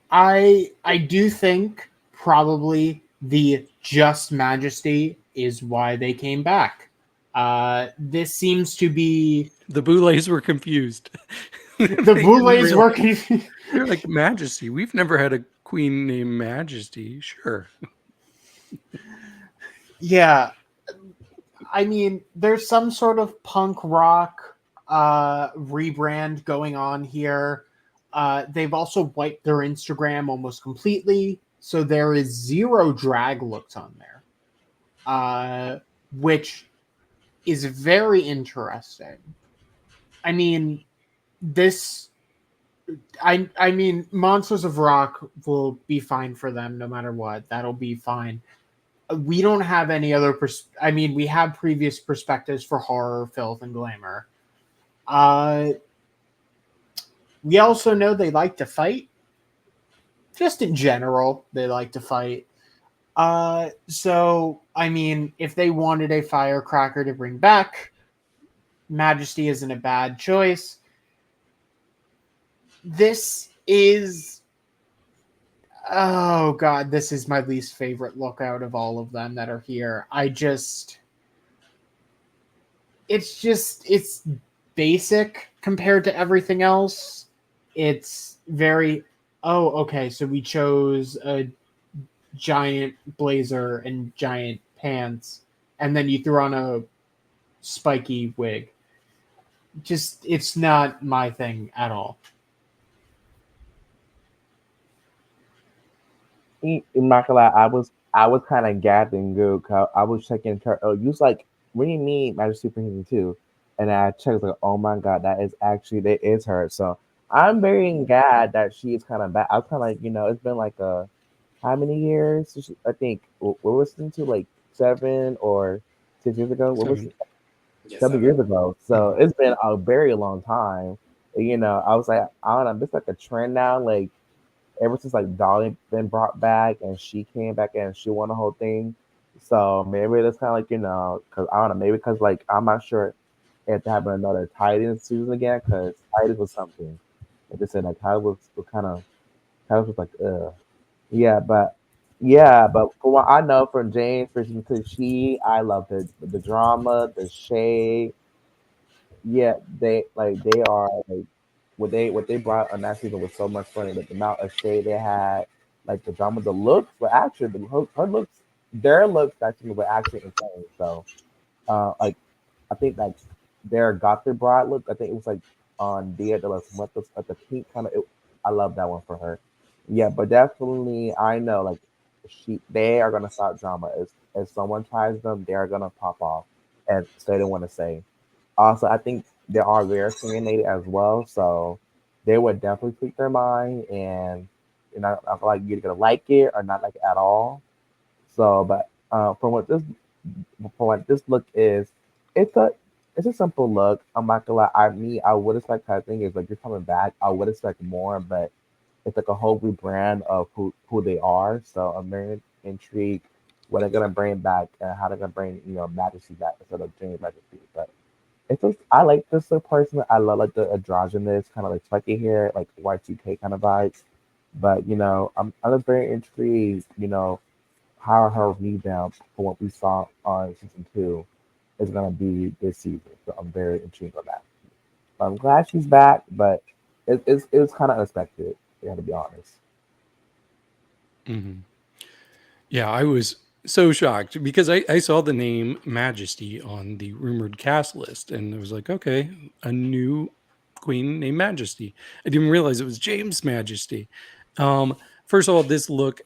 I do think probably the just Majesty is why they came back. This seems to be The Boulets were confused. the Boulets were confused. They're like, Majesty. We've never had a queen named Majesty. Sure. Yeah. I mean, there's some sort of punk rock rebrand going on here. They've also wiped their Instagram almost completely, so there is 0 drag looks on there, which is very interesting. I mean, I mean, Monsters of Rock will be fine for them no matter what. That'll be fine. We don't have any other we have previous perspectives for horror, filth, and glamour. We also know they like to fight. Just in general, they like to fight. So, I mean, if they wanted a firecracker to bring back, Majesty isn't a bad choice. This is... Oh, God, this is my least favorite look out of all of them that are here. It's basic compared to everything else. It's very... Oh, okay, so we chose a giant blazer and giant pants, and then you threw on a spiky wig. Just, it's not my thing at all. I'm not gonna lie, I was kind of gasping, good. I was checking her. Oh, you was like, what do you mean, Majesty Superhuman 2? And I checked, like, oh my god, that is her. So I'm very glad that she is kind of back. I was kind of like, it's been like how many years? I think what was it into, like 7 or 6 years ago? What was it? Yes, 7 years ago. So it's been a very long time. I was like, I don't know, it's like a trend now, like. Ever since like Dolly been brought back and she came back and she won the whole thing, so maybe that's kind of like because I don't know, maybe because like I'm not sure if they're having another Titans season again, because Titans was something. Like I said, like Titans was like but from what I know from James, for season 2, I love the drama, the shade. Yeah, they are like. What they brought on that season was so much funny. Like the amount of shade they had, like the drama, the looks, but actually her looks, their looks actually were actually insane. So, like I think like their Gothic Bride look, I think it was like on Dia de los Muertos, like the pink kind of. I love that one for her. Yeah, but definitely I know like they are gonna start drama. If someone tries them, they are gonna pop off and say they want to say. Also, I think they are very opinionated as well, so they would definitely speak their mind, and I feel like you're gonna like it or not like it at all. So, but from what this look is, it's a simple look. I'm not gonna lie. I would expect kind of thing is like you're coming back. I would expect more, but it's like a whole rebrand of who they are. So I'm very intrigued what they're gonna bring back and how they're gonna bring Majesty back instead of James Majesty, but. I like this person. I love like the androgynous kind of like spiky hair, like Y2K kind of vibes. But I'm just very intrigued. How her rebound from what we saw on season 2 is gonna be this season. So I'm very intrigued on that. I'm glad she's back, but it was kind of unexpected. Yeah, to be honest. Mm-hmm. Yeah, I was so shocked because I saw the name Majesty on the rumored cast list, and I was like, okay, a new queen named Majesty. I didn't realize it was James Majesty. First of all, this look,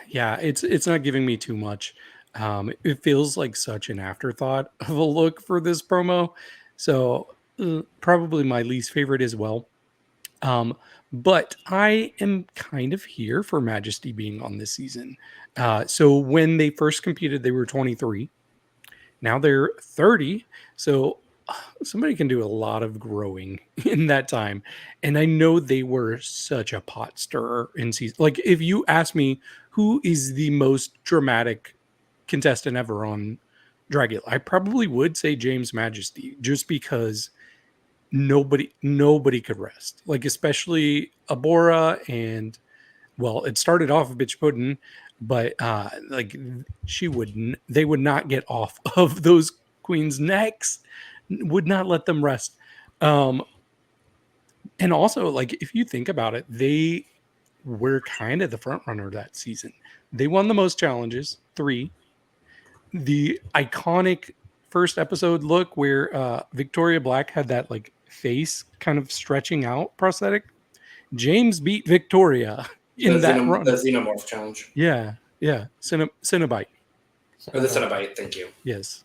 yeah, it's not giving me too much. It feels like such an afterthought of a look for this promo, so probably my least favorite as well. But I am kind of here for Majesty being on this season. So when they first competed, they were 23. Now they're 30. So somebody can do a lot of growing in that time. And I know they were such a pot stirrer in season. Like, if you ask me who is the most dramatic contestant ever on Dragula, I probably would say James Majesty, just because nobody could rest, like especially Abora, and well, it started off a bitch pudding, but like they would not get off of those queens' necks, would not let them rest. And also, like, if you think about it, they were kind of the front runner that season. They won the most challenges, 3. The iconic first episode look where Victoria Black had that like face kind of stretching out prosthetic. James beat Victoria in that run. The Xenomorph challenge. Yeah. Cinnabite. Or the Cenobite, thank you. Yes.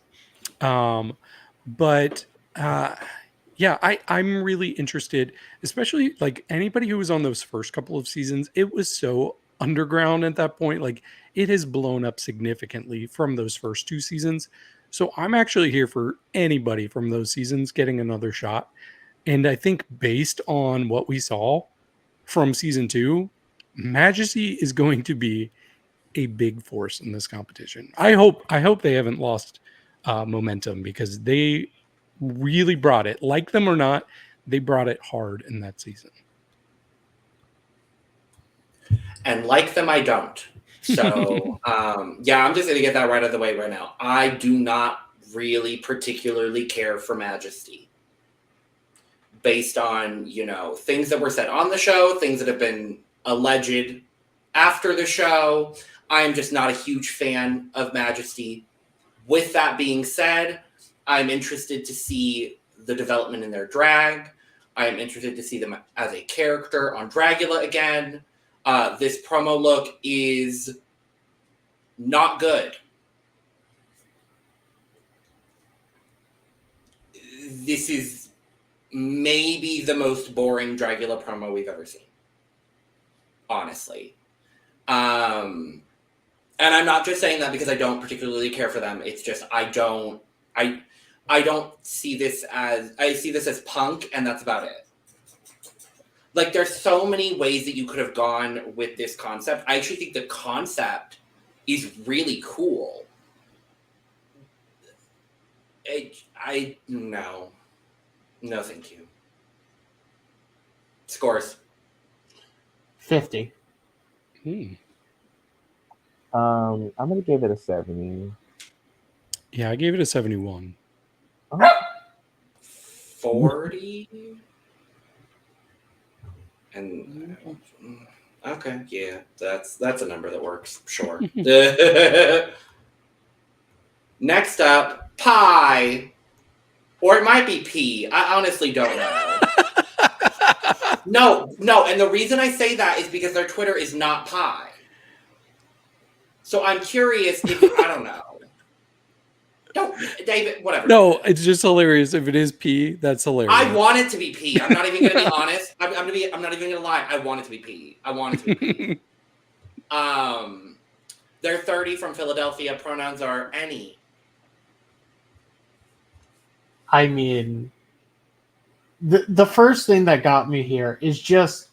But yeah, I'm really interested, especially like anybody who was on those first couple of seasons. It was so underground at that point. Like, it has blown up significantly from those first 2 seasons. So I'm actually here for anybody from those seasons getting another shot. And I think based on what we saw from season 2, Majesty is going to be a big force in this competition. I hope they haven't lost momentum, because they really brought it. Like them or not, they brought it hard in that season. And like them, I don't. So, yeah, I'm just going to get that right out of the way right now. I do not really particularly care for Majesty. Based on, things that were said on the show, things that have been alleged after the show. I am just not a huge fan of Majesty. With that being said, I'm interested to see the development in their drag. I am interested to see them as a character on Dragula again. This promo look is not good. This is maybe the most boring Dragula promo we've ever seen. Honestly. And I'm not just saying that because I don't particularly care for them. It's just I don't see this as, I see this as punk, and that's about it. Like, there's so many ways that you could have gone with this concept. I actually think the concept is really cool. No, thank you. Scores. 50. I'm gonna give it a 70. Yeah, I gave it a 71. 40. And okay, yeah, that's a number that works. Sure. Next up, pie, or it might be pea. I honestly don't know. No, and the reason I say that is because their Twitter is not pie. So I'm curious if I don't know. Don't, David, whatever. No, it's just hilarious. If it is P, that's hilarious. I want it to be P. I'm not even going to be honest. I'm not even going to lie. I want it to be P. I want it to be P. They're 30 from Philadelphia. Pronouns are any. I mean, the first thing that got me here is just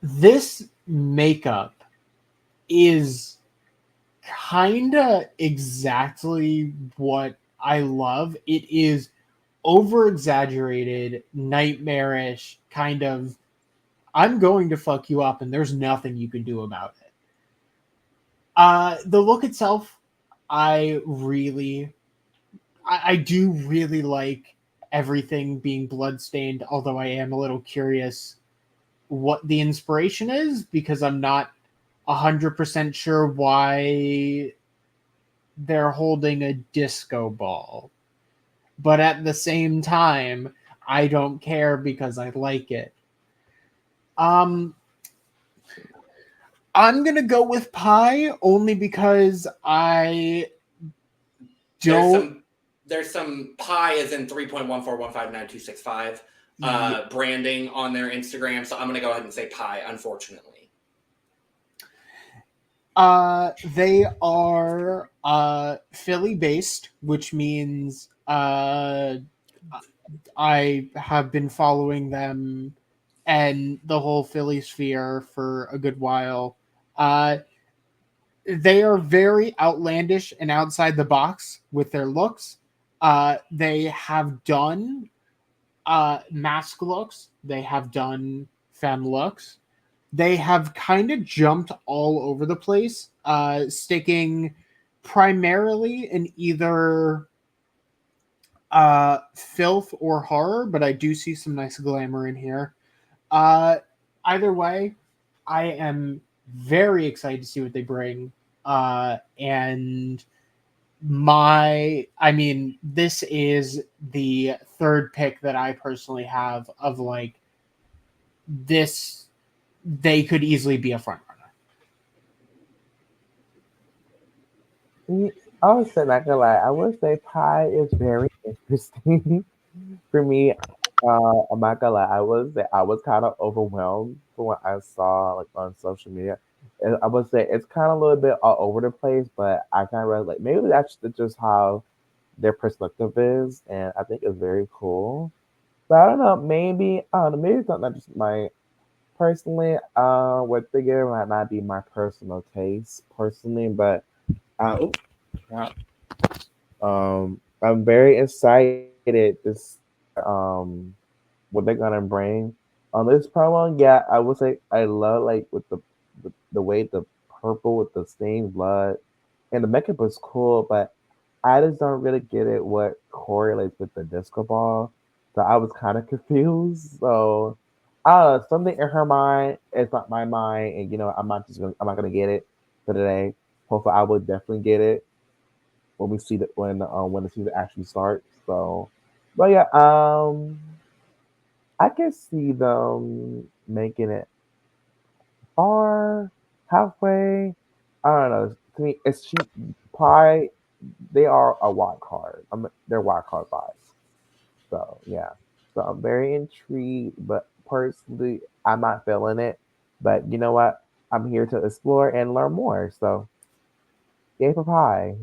this makeup is kinda exactly what I love. It is over exaggerated, nightmarish, kind of I'm going to fuck you up and there's nothing you can do about it. The look itself, I do really like everything being bloodstained, although I am a little curious what the inspiration is, because I'm not 100% sure why they're holding a disco ball. But at the same time, I don't care because I like it. I'm gonna go with pie only because I don't. There's some pie as in 3.14159.265 branding on their Instagram, so I'm gonna go ahead and say pie, unfortunately. They are Philly based, which means I have been following them and the whole Philly sphere for a good while. They are very outlandish and outside the box with their looks. They have done mask looks. They have done femme looks. they have kind of jumped all over the place, sticking primarily in either filth or horror, but I do see some nice glamour in here. Either way, I am very excited to see what they bring. And this is the third pick that I personally have of like this. They could easily be a front runner. I would say, not gonna lie, I would say Pie is very interesting for me. I'm not gonna lie, I was kind of overwhelmed for what I saw like on social media. And I would say it's kind of a little bit all over the place, but I kind of read like maybe that's just how their perspective is, and I think it's very cool. But I don't know, maybe it's not just my personally. What figure might not be my personal taste personally, but oops, wow. I'm very excited this what they're gonna bring on this promo. Yeah, I would say I love like with the way the purple with the stained blood and the makeup was cool, but I just don't really get it what correlates with the disco ball. So I was kind of confused. So something in her mind, it's not my mind, and I'm not gonna get it for today. Hopefully, I will definitely get it when we see that when the season actually starts. So, but yeah, I can see them making it far, halfway. I don't know. To me, it's cheap pie. They are a wild card. They're wild card vibes. So yeah. So I'm very intrigued, but personally, I'm not feeling it. But you know what? I'm here to explore and learn more. So, yay for pie.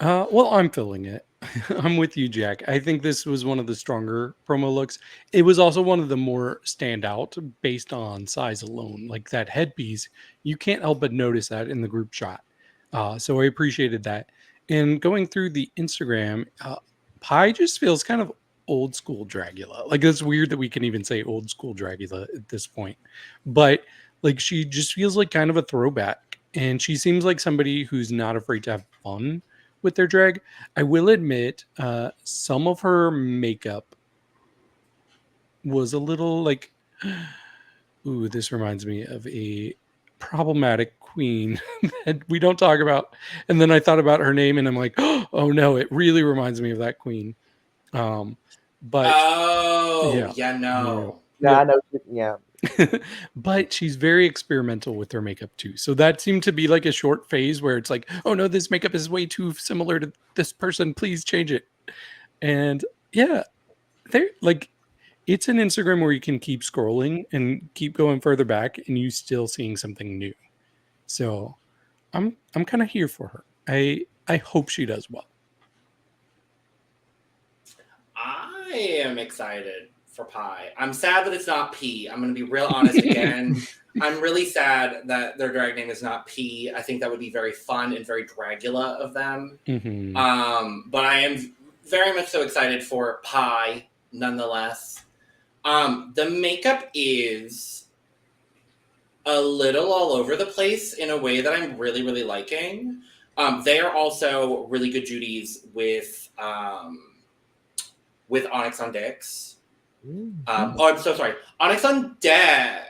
Well, I'm feeling it. I'm with you, Jack. I think this was one of the stronger promo looks. It was also one of the more standout based on size alone. Like that headpiece, you can't help but notice that in the group shot. So I appreciated that. And going through the Instagram, Pi just feels kind of old school Dragula. Like it's weird that we can even say old school Dragula at this point. But like she just feels like kind of a throwback. And she seems like somebody who's not afraid to have fun with their drag. I will admit, some of her makeup was a little like, ooh, this reminds me of a problematic queen that we don't talk about. And then I thought about her name and I'm like, oh no, it really reminds me of that queen. But Oh, yeah, yeah, no. No, I know. Yeah. But she's very experimental with her makeup too. So that seemed to be like a short phase where it's like, oh no, this makeup is way too similar to this person. Please change it. And yeah, they're like, it's an Instagram where you can keep scrolling and keep going further back and you still seeing something new. So I'm kind of here for her. I hope she does well. I am excited for pie. I'm sad that it's not P. I'm going to be real honest again. I'm really sad that their drag name is not P. I think that would be very fun and very Dragula of them. Mm-hmm. But I am very much so excited for pie, nonetheless. The makeup is a little all over the place in a way that I'm really, really liking. They are also really good Judies with Onyx on Dicks. I'm so sorry. Onyx on Decks.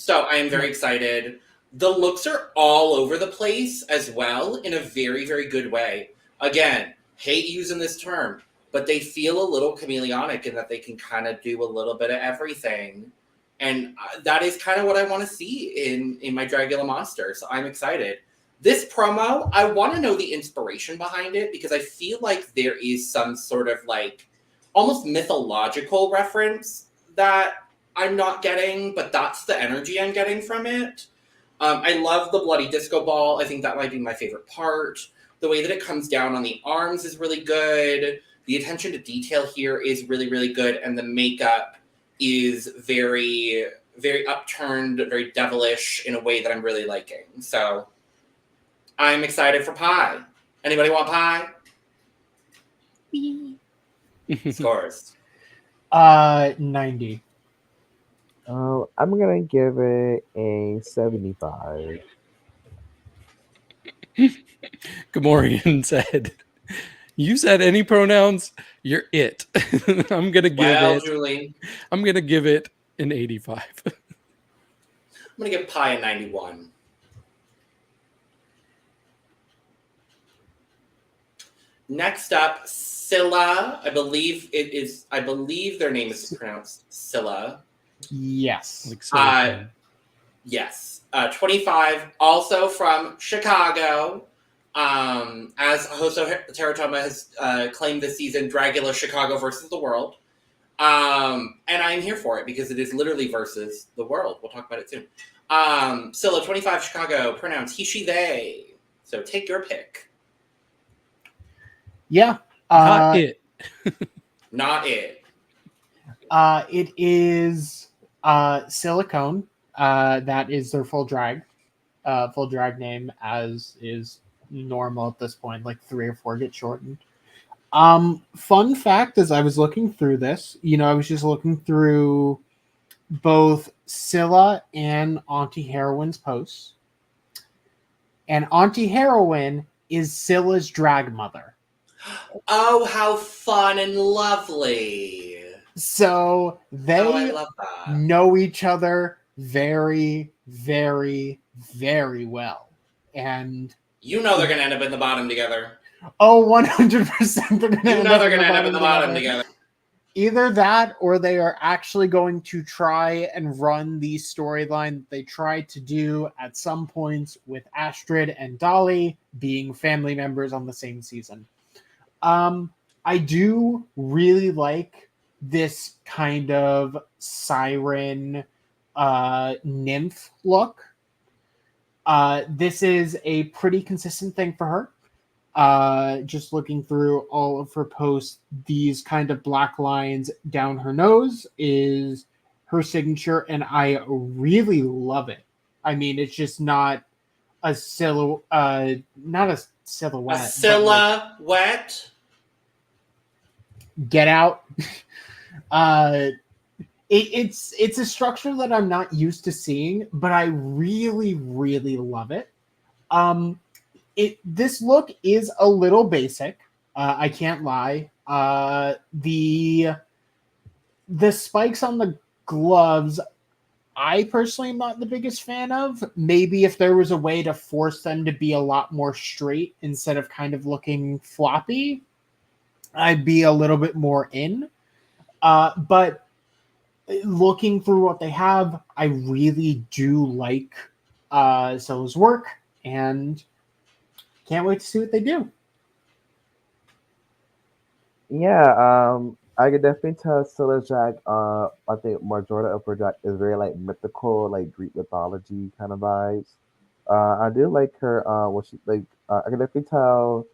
So I am very excited. The looks are all over the place as well in a very, very good way. Again, hate using this term, but they feel a little chameleonic in that they can kind of do a little bit of everything. And that is kind of what I want to see in my Dragula monster. So I'm excited. This promo, I want to know the inspiration behind it because I feel like there is some sort of like almost mythological reference that I'm not getting, but that's the energy I'm getting from it. I love the bloody disco ball. I think that might be my favorite part. The way that it comes down on the arms is really good. The attention to detail here is really, really good. And the makeup is very, very upturned, very devilish in a way that I'm really liking. So I'm excited for pie. Anybody want pie? Scores. 90. I'm gonna give it a 75. KaMorian said, "You said any pronouns, you're it." I'm gonna give Well, it. Julie, I'm gonna give it an 85. I'm gonna give Pi a 91. Next up, Scylla. I believe their name is pronounced Scylla. Yes. Like silicone. Yes. 25, also from Chicago. As Hoso Teratoma has claimed this season, Dragula Chicago versus the world. And I'm here for it because it is literally versus the world. We'll talk about it soon. Scylla, 25, Chicago, pronouns he, she, they. So take your pick. Yeah. Not it. Not it. It is Silicone. That is their full drag name, as is normal at this point. Like 3 or 4 get shortened. Fun fact: as I was looking through this, I was just looking through both Scylla and Auntie Heroine's posts, and Auntie Heroine is Scylla's drag mother. Oh, how fun and lovely. So I they love that. know each other very, very, very well. And You know they're going to end up in the bottom together. 100% they're going to You know they're going to end up in the bottom together. Either that, or they are actually going to try and run the storyline that they tried to do at some points with Astrid and Dolly being family members on the same season. I do really like this kind of siren nymph look. This is a pretty consistent thing for her. Just looking through all of her posts, these kind of black lines down her nose is her signature, and I really love it. I mean, it's just not a silhouette. Not a silhouette. A silhouette. Get out. It's a structure that I'm not used to seeing, but I really, really love it. This look is a little basic. I can't lie. The spikes on the gloves, I personally am not the biggest fan of. Maybe if there was a way to force them to be a lot more straight instead of kind of looking floppy, I'd be a little bit more in. But looking through what they have, I really do like Scylla's work, and can't wait to see what they do. Yeah, I could definitely tell Scylla's drag. I think majority of her drag is very like mythical, like Greek mythology kind of vibes. I do like her. What she like. I can definitely tell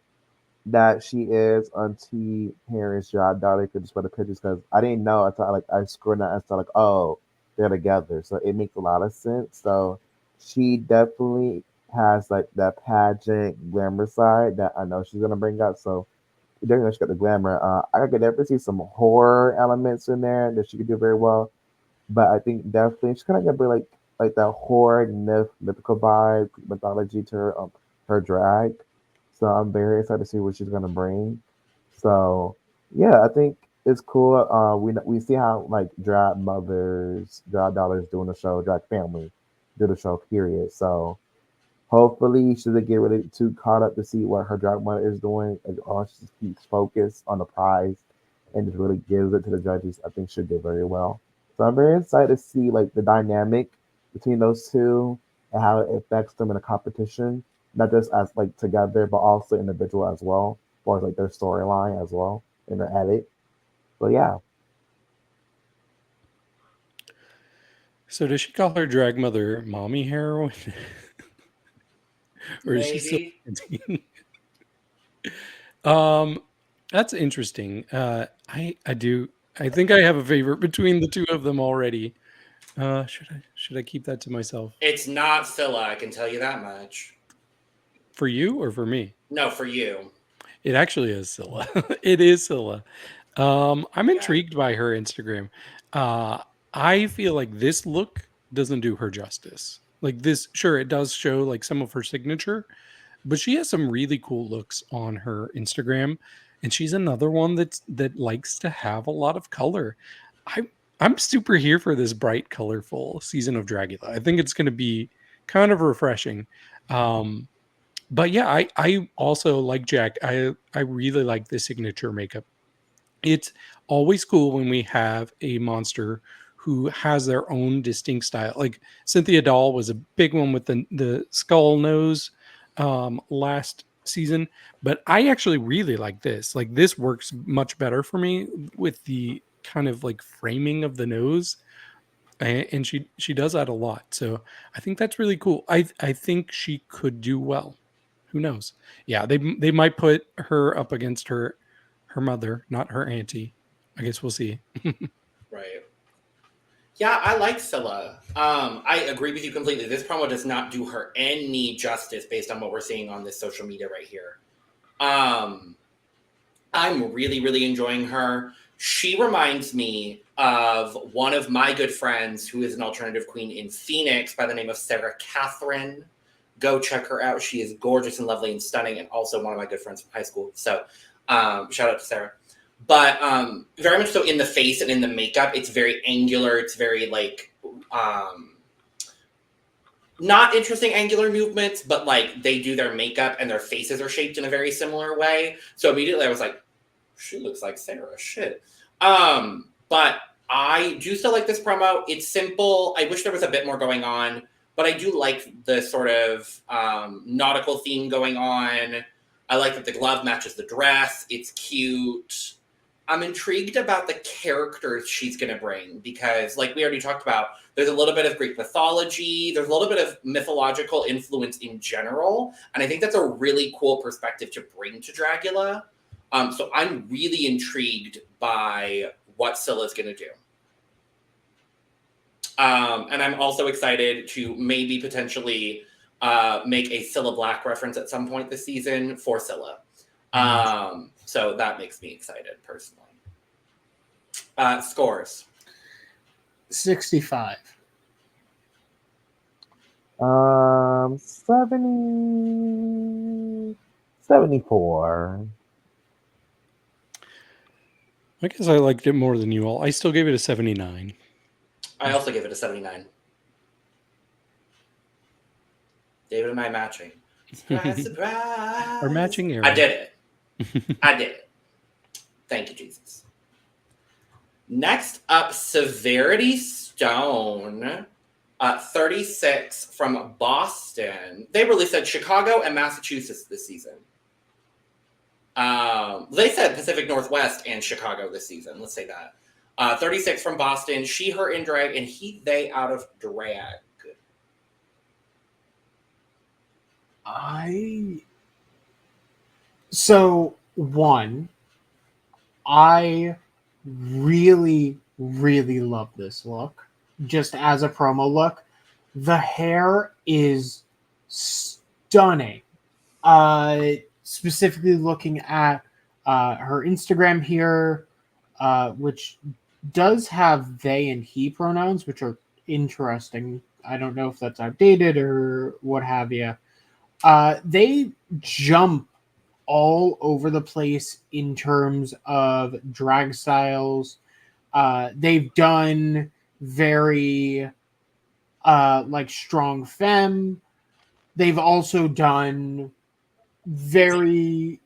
that she is Auntie Heroine's job daughter. Could just put the pictures because I didn't know. I thought I scrolled down and saw oh, they're together. So it makes a lot of sense. So she definitely has like that pageant glamour side that I know she's gonna bring out. So definitely she got the glamour. I could definitely see some horror elements in there that she could do very well. But I think definitely she's kind of gonna bring like that horror mythical vibe, mythology to her drag. So I'm very excited to see what she's gonna bring. So yeah, I think it's cool. We see how like drag mothers, drag daughters doing the show, drag family do the show. Period. So hopefully she doesn't get really too caught up to see what her drag mother is doing. And all she just keeps focused on the prize and just really gives it to the judges. I think she'll do very well. So I'm very excited to see like the dynamic between those two and how it affects them in a competition, not just as like together, but also individual as well, as far as like their storyline as well in their edit. So yeah. So does she call her drag mother Mommy Heroine? Or is she Maybe. still that's interesting. I think I have a favorite between the two of them already. Should I keep that to myself? It's not Scylla, I can tell you that much. For you or for me? No, for you. It actually is Scylla. It is Scylla. I'm intrigued by her Instagram. I feel like this look doesn't do her justice. Like this, sure, it does show like some of her signature, but she has some really cool looks on her Instagram, and she's another one that likes to have a lot of color. I'm super here for this bright, colorful season of Dragula. I think it's going to be kind of refreshing. Um, but yeah, I also like Jack. I really like the signature makeup. It's always cool when we have a monster who has their own distinct style. Like Cynthia Doll was a big one with the skull nose last season, but I actually really like this. Like this works much better for me with the kind of like framing of the nose, and she does that a lot. So I think that's really cool. I think she could do well. Who knows? Yeah, they might put her up against her mother, not her auntie. I guess we'll see. Right. Yeah, I like Scylla. I agree with you completely. This promo does not do her any justice based on what we're seeing on this social media right here. I'm really, really enjoying her. She reminds me of one of my good friends who is an alternative queen in Phoenix by the name of Sarah Catherine. Go check her out. She is gorgeous and lovely and stunning, and also one of my good friends from high school. So shout out to Sarah. But very much so in the face and in the makeup, it's very angular. It's very like not interesting angular movements, but like they do their makeup and their faces are shaped in a very similar way. So immediately I was like, she looks like Sarah. Shit. But I do still like this promo. It's simple. I wish there was a bit more going on, but I do like the sort of nautical theme going on. I like that the glove matches the dress. It's cute. I'm intrigued about the characters she's going to bring because, like we already talked about, there's a little bit of Greek mythology. There's a little bit of mythological influence in general. And I think that's a really cool perspective to bring to Dragula. So I'm really intrigued by what Scylla's going to do. And I'm also excited to maybe potentially make a Scylla Black reference at some point this season for Scylla. So that makes me excited personally. Scores. 65. 74. I guess I liked it more than you all. I still gave it a 79. I also give it a 79. David and I matching. Surprise, surprise. Our matching era. I did it. I did it. Thank you, Jesus. Next up, Severity Stone, 36 from Boston. They really said Chicago and Massachusetts this season. They said Pacific Northwest and Chicago this season. Let's say that. 36 from Boston. She, her in drag, and he, they out of drag. So, one, I really, really love this look. Just as a promo look. The hair is stunning. Specifically looking at her Instagram here, which does have they and he pronouns, which are interesting. I don't know if that's outdated or what have you. They jump all over the place in terms of drag styles. They've done very like strong femme. They've also done very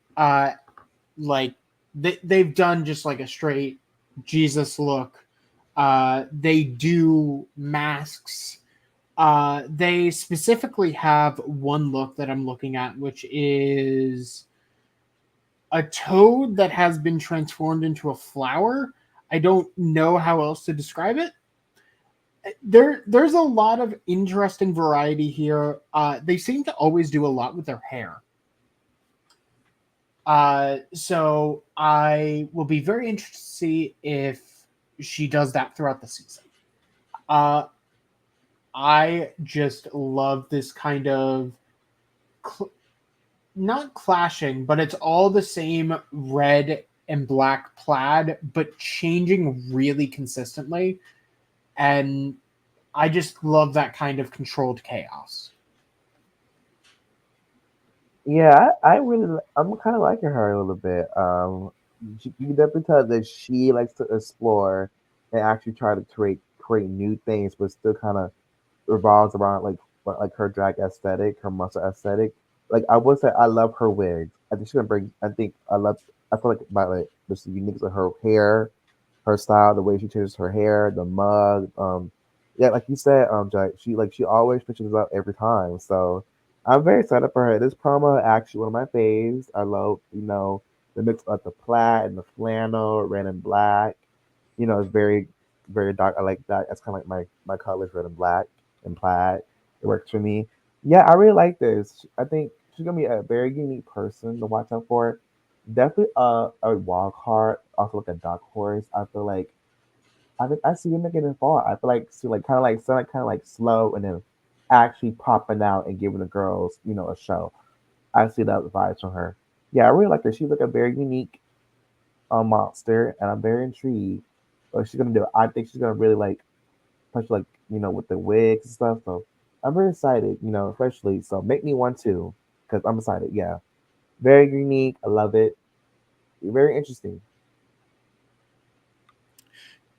like they've done just like a straight Jesus look. They do masks. They specifically have one look that I'm looking at, which is a toad that has been transformed into a flower. I don't know how else to describe it. There's a lot of interesting variety here. They seem to always do a lot with their hair. So I will be very interested to see if she does that throughout the season. I just love this kind of not clashing, but it's all the same red and black plaid, but changing really consistently. And I just love that kind of controlled chaos. Yeah, I'm kind of liking her a little bit. You can definitely tell that she likes to explore and actually try to create new things, but still kind of revolves around like her drag aesthetic, her muscle aesthetic. Like I would say, I love her wigs. I think she's gonna bring. I feel like about like this unique of her hair, her style, the way she changes her hair, the mug. Yeah, like you said, Jack, she always pitches up every time. So I'm very excited for her. This promo actually one of my faves. I love the mix of the plaid and the flannel, red and black. It's very dark. I like that. That's kind of like my colors, red and black and plaid. It works for me. Yeah, I really like this. I think she's gonna be a very unique person to watch out for. Definitely a wild card, also like a dark horse. I feel like I see her making it far. I feel like she like kind of like slow and then actually popping out and giving the girls a show. I see that vibes from her. Yeah, I really like her. She's like a very unique monster, and I'm very intrigued what she's gonna do. I think she's gonna really like push with the wigs and stuff. So I'm very excited. Especially so make me one too because I'm excited. Yeah, very unique. I love it. Very interesting.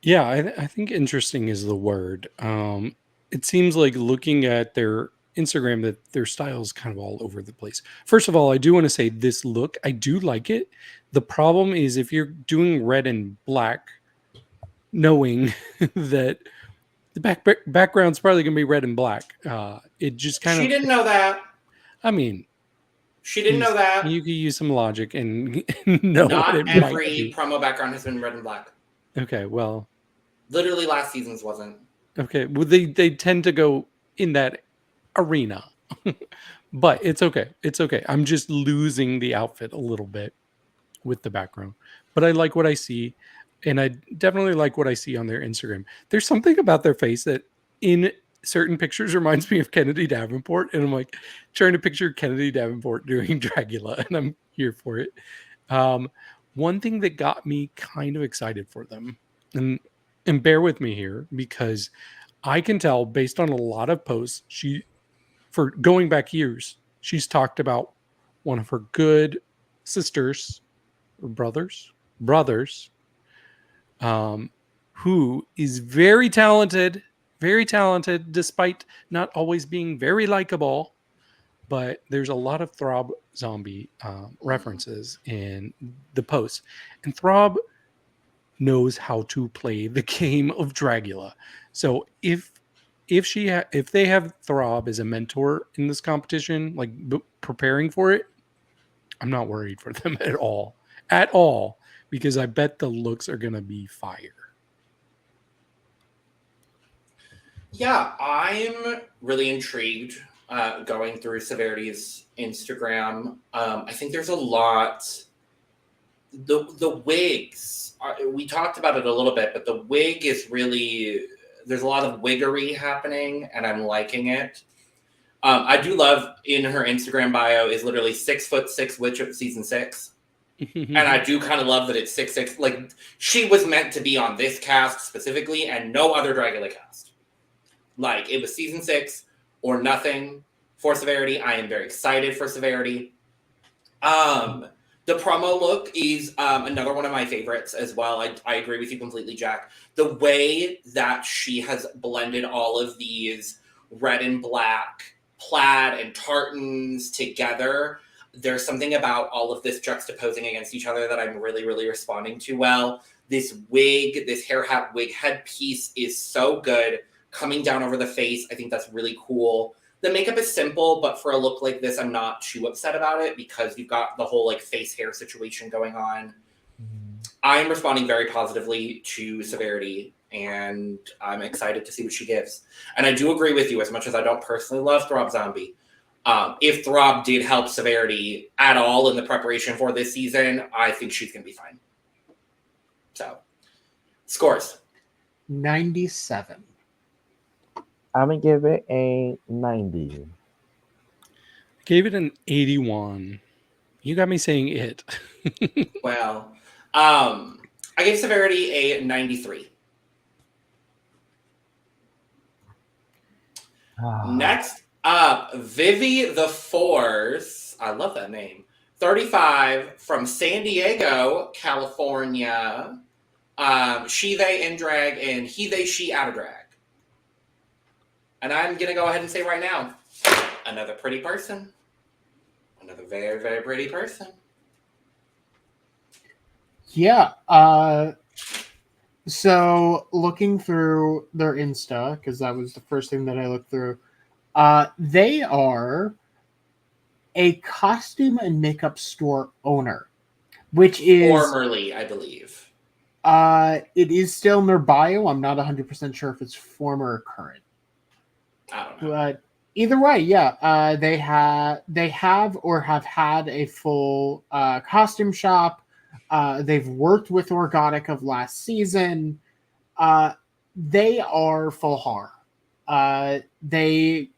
Yeah, I think interesting is the word. It seems like looking at their Instagram that their style is kind of all over the place. First of all, I do want to say this look, I do like it. The problem is if you're doing red and black, knowing that the background's probably going to be red and black. It just kind She of, didn't know that. I mean, She didn't know that. you could use some logic and know what Not it might every be. promo background has been red and black. Okay, well, Literally last season's wasn't. okay. Well, they tend to go in that arena, but it's okay. It's okay. I'm just losing the outfit a little bit with the background, but I like what I see, and I definitely like what I see on their Instagram. There's something about their face that in certain pictures reminds me of Kennedy Davenport, and I'm like trying to picture Kennedy Davenport doing Dragula, and I'm here for it. One thing that got me kind of excited for them, and bear with me here because I can tell based on a lot of posts, for going back years, she's talked about one of her good sisters or brothers, who is very talented, despite not always being very likable. But there's a lot of Throb zombie references in the posts, and Throb knows how to play the game of Dragula. So if they have Throb as a mentor in this competition, like preparing for it, I'm not worried for them at all, because I bet the looks are gonna be fire. Yeah, I'm really intrigued going through Severity's Instagram. I think there's a lot. The wigs, we talked about it a little bit, but the wig is really, there's a lot of wiggery happening, and I'm liking it. I do love in her Instagram bio is literally 6'6" witch of season 6. And I do kind of love that it's 6'6". Like, she was meant to be on this cast specifically and no other Dragula cast. Like, it was season 6 or nothing for Severity. I am very excited for Severity. The promo look is another one of my favorites as well. I agree with you completely, Jack. The way that she has blended all of these red and black plaid and tartans together, there's something about all of this juxtaposing against each other that I'm really, really responding to well. This wig, this hair hat wig headpiece is so good. Coming down over the face, I think that's really cool. The makeup is simple, but for a look like this, I'm not too upset about it because you've got the whole like face hair situation going on. I'm responding very positively to Severity, and I'm excited to see what she gives. And I do agree with you, as much as I don't personally love Throb Zombie. If Throb did help Severity at all in the preparation for this season, I think she's going to be fine. So, scores. 97. I'm gonna give it a 90. Gave it an 81. You got me saying it. Well, I gave Severity a 93. Next up, Vivvi the Force. I love that name. 35 from San Diego, California. She, they in drag, and he, they, she out of drag. And I'm going to go ahead and say right now, another pretty person. Another very, very pretty person. Yeah. So looking through their Insta, because that was the first thing that I looked through, they are a costume and makeup store owner, which is formerly, I believe. It is still in their bio. I'm not 100% sure if it's former or current. I don't know. But either way, yeah, they have or have had a full costume shop. They've worked with Orgotic of last season. They are full horror. They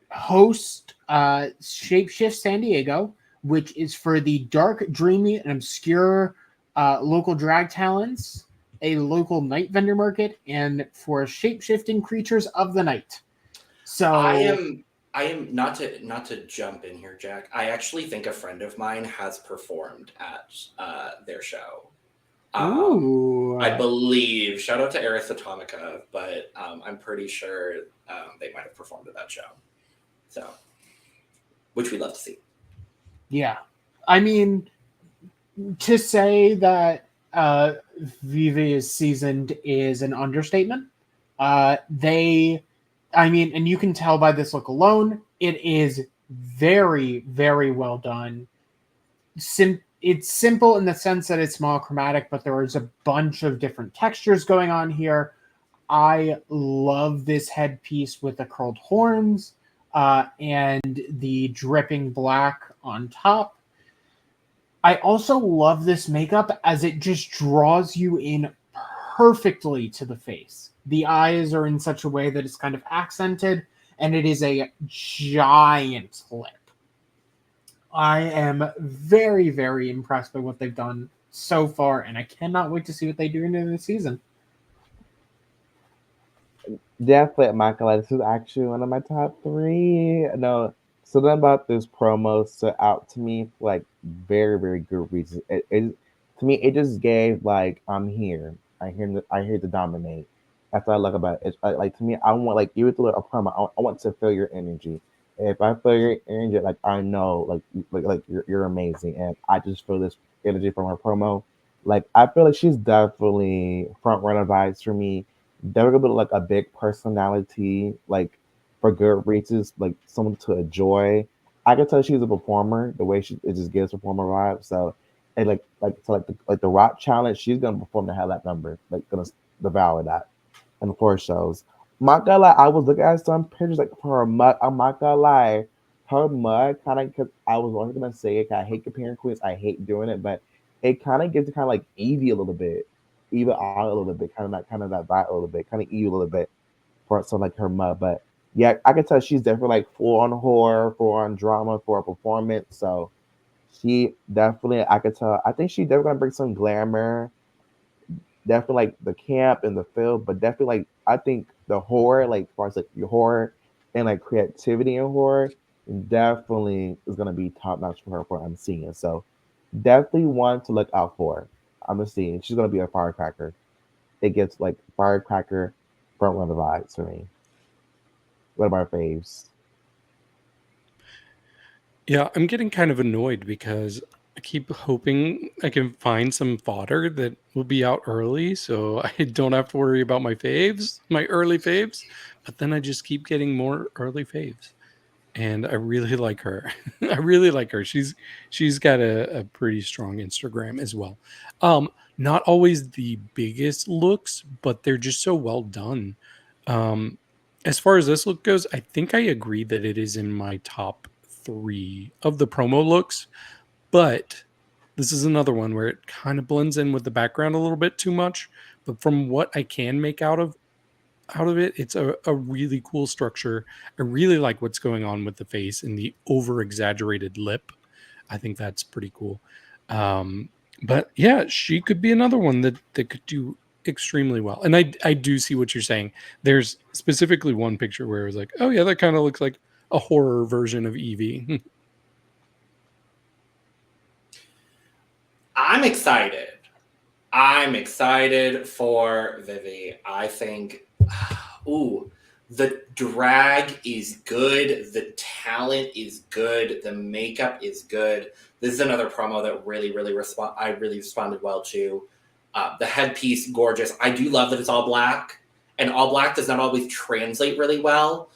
host Shapeshift San Diego, which is for the dark, dreamy, and obscure local drag talents, a local night vendor market, and for shape-shifting creatures of the night. So I am not to jump in here, Jack. I actually think a friend of mine has performed at their show. I believe. Shout out to Eris Atomica, but I'm pretty sure they might have performed at that show. So, which we love to see. Yeah, I mean, to say that Vivvi is seasoned is an understatement. And you can tell by this look alone, it is very, very well done. It's simple in the sense that it's monochromatic, but there is a bunch of different textures going on here. I love this headpiece with the curled horns and the dripping black on top. I also love this makeup as it just draws you in perfectly to the face. The eyes are in such a way that it's kind of accented, and it is a giant lip. I am very, very impressed by what they've done so far, and I cannot wait to see what they do into the season. Definitely, Michael. This is actually one of my top 3. No, something about this promo stood out to me for like very, very good reasons. To me, it just gave like I'm here. I'm here to dominate. That's what I like about it. It's like to me, I want like even through a promo, I want to feel your energy. If I feel your energy, like I know, like you're amazing, and I just feel this energy from her promo. Like I feel like she's definitely front runner vibes for me. Definitely like a big personality, like for good reasons, like someone to enjoy. I can tell she's a performer. The way it just gives performer vibes. So, and the rock challenge, she's gonna perform the hell that number, like gonna devour that in the 4 shows. I'm not gonna lie, I was looking at some pictures like for her mug. I'm not gonna lie, her mug kind of because I was only gonna say it. I hate comparing queens. I hate doing it, but it kind of gives it kind of like Evie a little bit, Eva out a little bit, kind of that vibe a little bit, kind of Evie a little bit for some like her mug. But yeah, I can tell she's definitely like full on horror, full on drama for a performance. So she definitely, I could tell. I think she definitely gonna bring some glamour. Definitely like the camp and the film, but definitely like I think the horror, like as far as like your horror and like creativity in horror, definitely is gonna be top notch for her for I'm seeing. So definitely one to look out for. I'm gonna see. She's gonna be a firecracker. It gets like firecracker front runner vibes for me. What about our faves? Yeah, I'm getting kind of annoyed because I keep hoping I can find some fodder that will be out early so I don't have to worry about my faves, my early faves. But then I just keep getting more early faves. And I really like her. I really like her. She's got a pretty strong Instagram as well. Not always the biggest looks, but they're just so well done. Um, as far as this look goes, I think I agree that it is in my top 3 of the promo looks, but this is another one where it kind of blends in with the background a little bit too much. But from what I can make out of it, it's a really cool structure. I really like what's going on with the face and the over exaggerated lip. I think that's pretty cool. But yeah, she could be another one that could do extremely well. And I do see what you're saying. There's specifically one picture where it was like, oh yeah, that kind of looks like a horror version of Evie. I'm excited. I'm excited for Vivvi. I think, the drag is good. The talent is good. The makeup is good. This is another promo that really responded well to. The headpiece, gorgeous. I do love that it's all black, and all black does not always translate really well,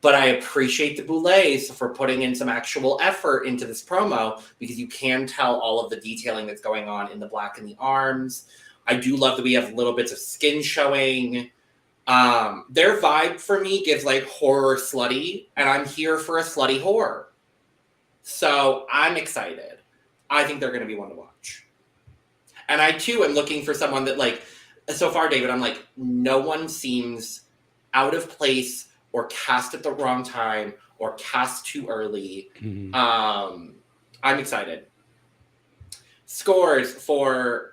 but I appreciate the Boulets for putting in some actual effort into this promo, because you can tell all of the detailing that's going on in the black and the arms. I do love that we have little bits of skin showing. Their vibe for me gives like horror slutty, and I'm here for a slutty horror. So I'm excited. I think they're going to be one to watch. And I too am looking for someone that, like, so far, David, I'm like, no one seems out of place or cast at the wrong time or cast too early. Mm-hmm. I'm excited. Scores for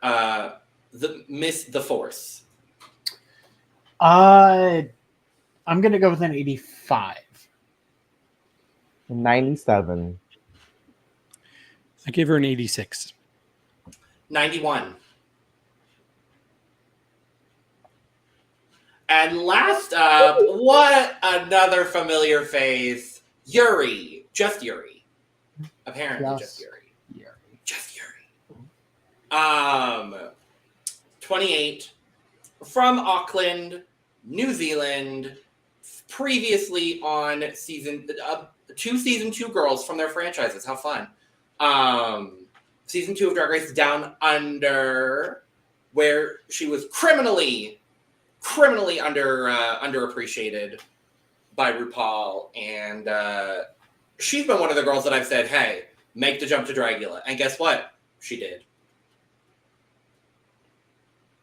the Force. I'm gonna go with an 85. 97. I gave her an 86. 91. And last up, what another familiar face, Yuri. Just Yuri. Apparently just Yuri. Just Yuri. 28, from Auckland, New Zealand, previously on season 2 girls from their franchises. How fun. Season 2 of Drag Race Down Under, where she was criminally underappreciated by RuPaul, and she's been one of the girls that I've said, hey, make the jump to Dragula. And guess what? She did.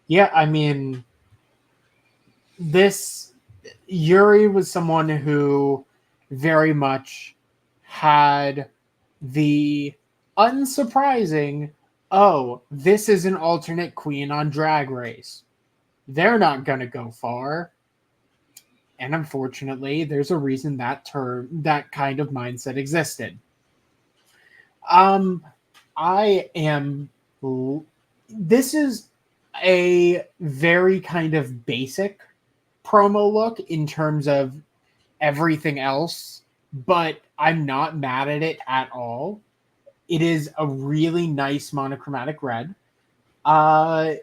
Yeah, I mean, this Yuri was someone who very much had the unsurprising, oh, this is an alternate queen on Drag Race. They're not going to go far. And unfortunately, there's a reason that kind of mindset existed. This is a very kind of basic promo look in terms of everything else, but I'm not mad at it at all. It is a really nice monochromatic red. I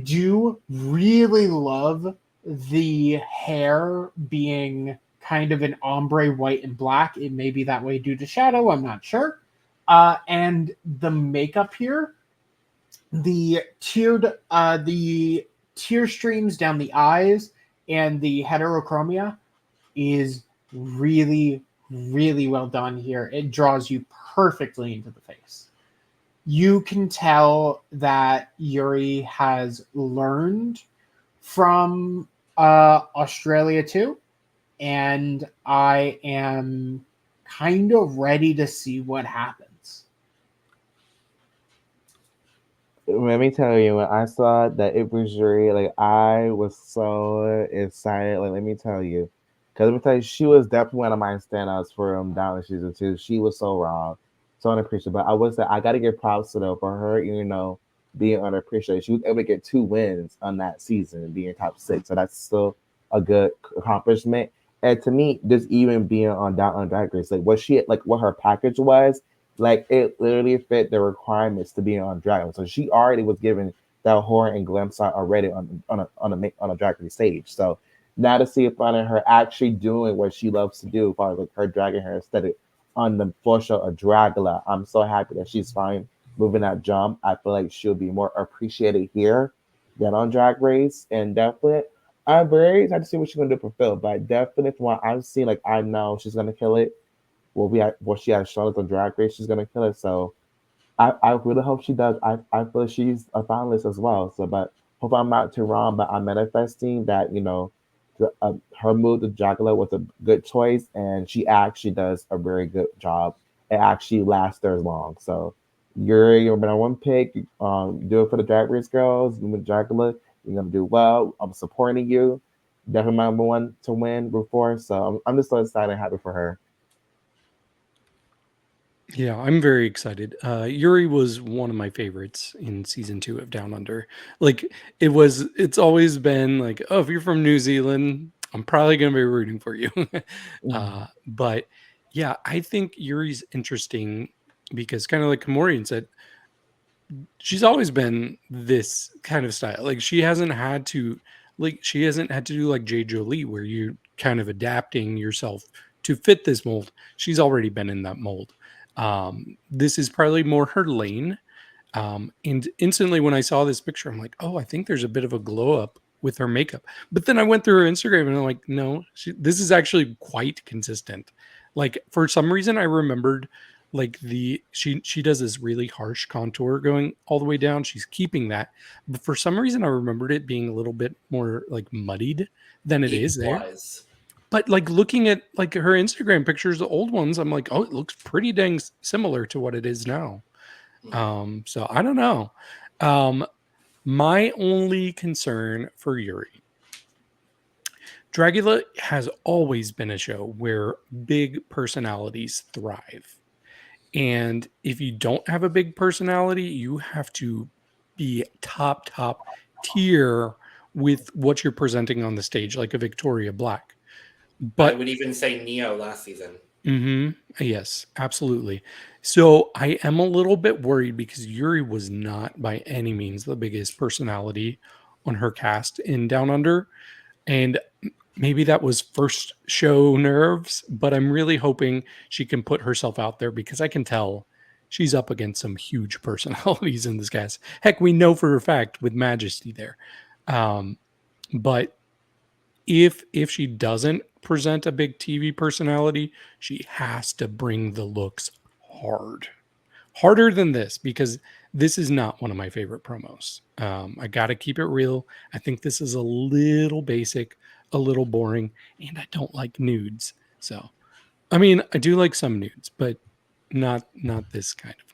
do really love the hair being kind of an ombre white and black. It may be that way due to shadow, I'm not sure. And the makeup here, the tear streams down the eyes and the heterochromia is really, really well done here. It draws you perfectly into the face. You can tell that Yuri has learned from Australia too, and I am kind of ready to see what happens. Let me tell you, when I saw that it was Yuri, like, I was so excited. Like, let me tell you, because let me tell you, she was definitely one of my standouts from down in season 2. She was so raw, so unappreciated. But I would say I got to give props to though for her, being unappreciated. She was able to get 2 wins on that season, being top 6. So that's still a good accomplishment. And to me, just even being on Down on Drag Race, like what her package was, like it literally fit the requirements to be on Drag Race. So she already was given that horror and glam side already on a Drag Race stage. So now to see finding her actually doing what she loves to do, as far as like her dragging her aesthetic on the full show of Dragula, I'm so happy that she's fine moving that jump. I feel like she'll be more appreciated here than on Drag Race, and definitely I'm very excited to see what she's gonna do for Phil. But definitely from what I've seen, like I know she's gonna kill it. What she has shown us on Drag Race, she's gonna kill it. So I really hope she does. I feel she's a finalist as well. So, but hope I'm not too wrong. But I'm manifesting that her move to Dragula was a good choice, and she actually does a very good job. It actually lasts there as long. So You're your number one pick. Do it for the Drag Race girls. With Dragula, you're gonna do well. I'm supporting you. Definitely my number one to win before. So I'm just so excited and happy for her. Yeah, I'm very excited. Yuri was one of my favorites in season 2 of Down Under. Like it's always been like, oh, if you're from New Zealand, I'm probably going to be rooting for you. But yeah, I think Yuri's interesting because kind of like KaMorian said, she's always been this kind of style. Like she hasn't had to do like J. Jolie where you're kind of adapting yourself to fit this mold. She's already been in that mold. This is probably more her lane. And instantly when I saw this picture, I'm like, oh, I think there's a bit of a glow up with her makeup. But then I went through her Instagram and I'm like, no, this is actually quite consistent. Like for some reason, I remembered like she does this really harsh contour going all the way down. She's keeping that, but for some reason, I remembered it being a little bit more like muddied than it is there. But like looking at like her Instagram pictures, the old ones, I'm like, oh, it looks pretty dang similar to what it is now. So I don't know. My only concern for Yuri, Dragula has always been a show where big personalities thrive. And if you don't have a big personality, you have to be top tier with what you're presenting on the stage, like a Victoria Black. But I would even say Neo last season. Yes, absolutely. So I am a little bit worried because Yuri was not by any means the biggest personality on her cast in Down Under. And maybe that was first show nerves, but I'm really hoping she can put herself out there because I can tell she's up against some huge personalities in this cast. Heck, we know for a fact with Majesty there. But if she doesn't present a big TV personality, she has to bring the looks harder than this, because this is not one of my favorite promos. I got to keep it real. I think this is a little basic, a little boring, and I don't like nudes. So, I mean, I do like some nudes, but not this kind of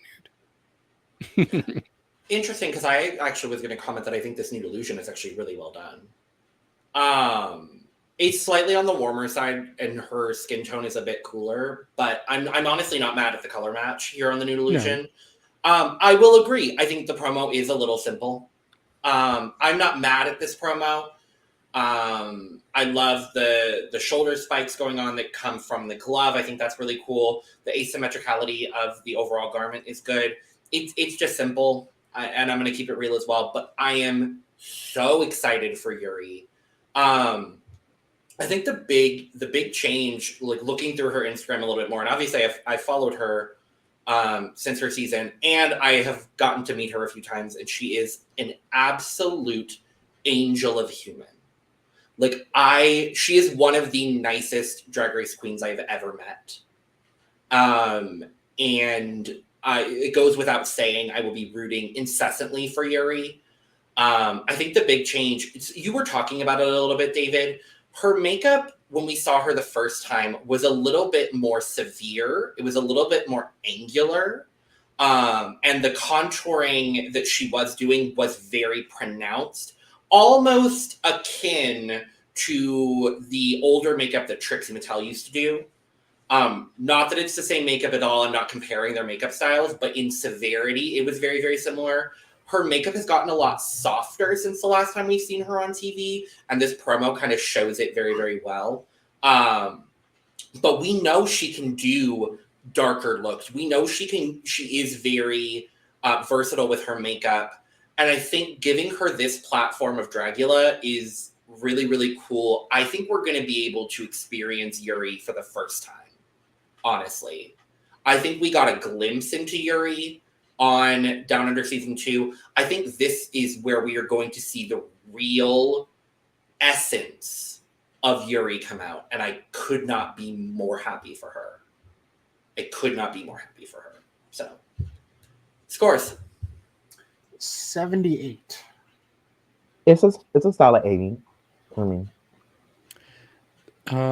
nude. Interesting, because I actually was going to comment that I think this nude illusion is actually really well done. It's slightly on the warmer side, and her skin tone is a bit cooler. But I'm honestly not mad at the color match here on the nude illusion. No. I will agree. I think the promo is a little simple. I'm not mad at this promo. I love the shoulder spikes going on that come from the glove. I think that's really cool. The asymmetricality of the overall garment is good. It's just simple, and I'm going to keep it real as well. But I am so excited for Yuri. I think the big change, like looking through her Instagram a little bit more, and obviously I followed her since her season, and I have gotten to meet her a few times, and she is an absolute angel of human. Like she is one of the nicest Drag Race queens I've ever met. And it goes without saying, I will be rooting incessantly for Yuri. I think the big change, you were talking about it a little bit, David. Her makeup, when we saw her the first time, was a little bit more severe. It was a little bit more angular. And the contouring that she was doing was very pronounced, almost akin to the older makeup that Trixie Mattel used to do. Not that it's the same makeup at all. I'm not comparing their makeup styles, but in severity, it was very, very similar. Her makeup has gotten a lot softer since the last time we've seen her on TV, and this promo kind of shows it very, very well. But we know she can do darker looks. We know she is very versatile with her makeup. And I think giving her this platform of Dragula is really, really cool. I think we're going to be able to experience Yuri for the first time, honestly. I think we got a glimpse into Yuri on Down Under Season 2. I think this is where we are going to see the real essence of Yuri come out. And I could not be more happy for her. So, scores. 78. It's a solid 80 for me.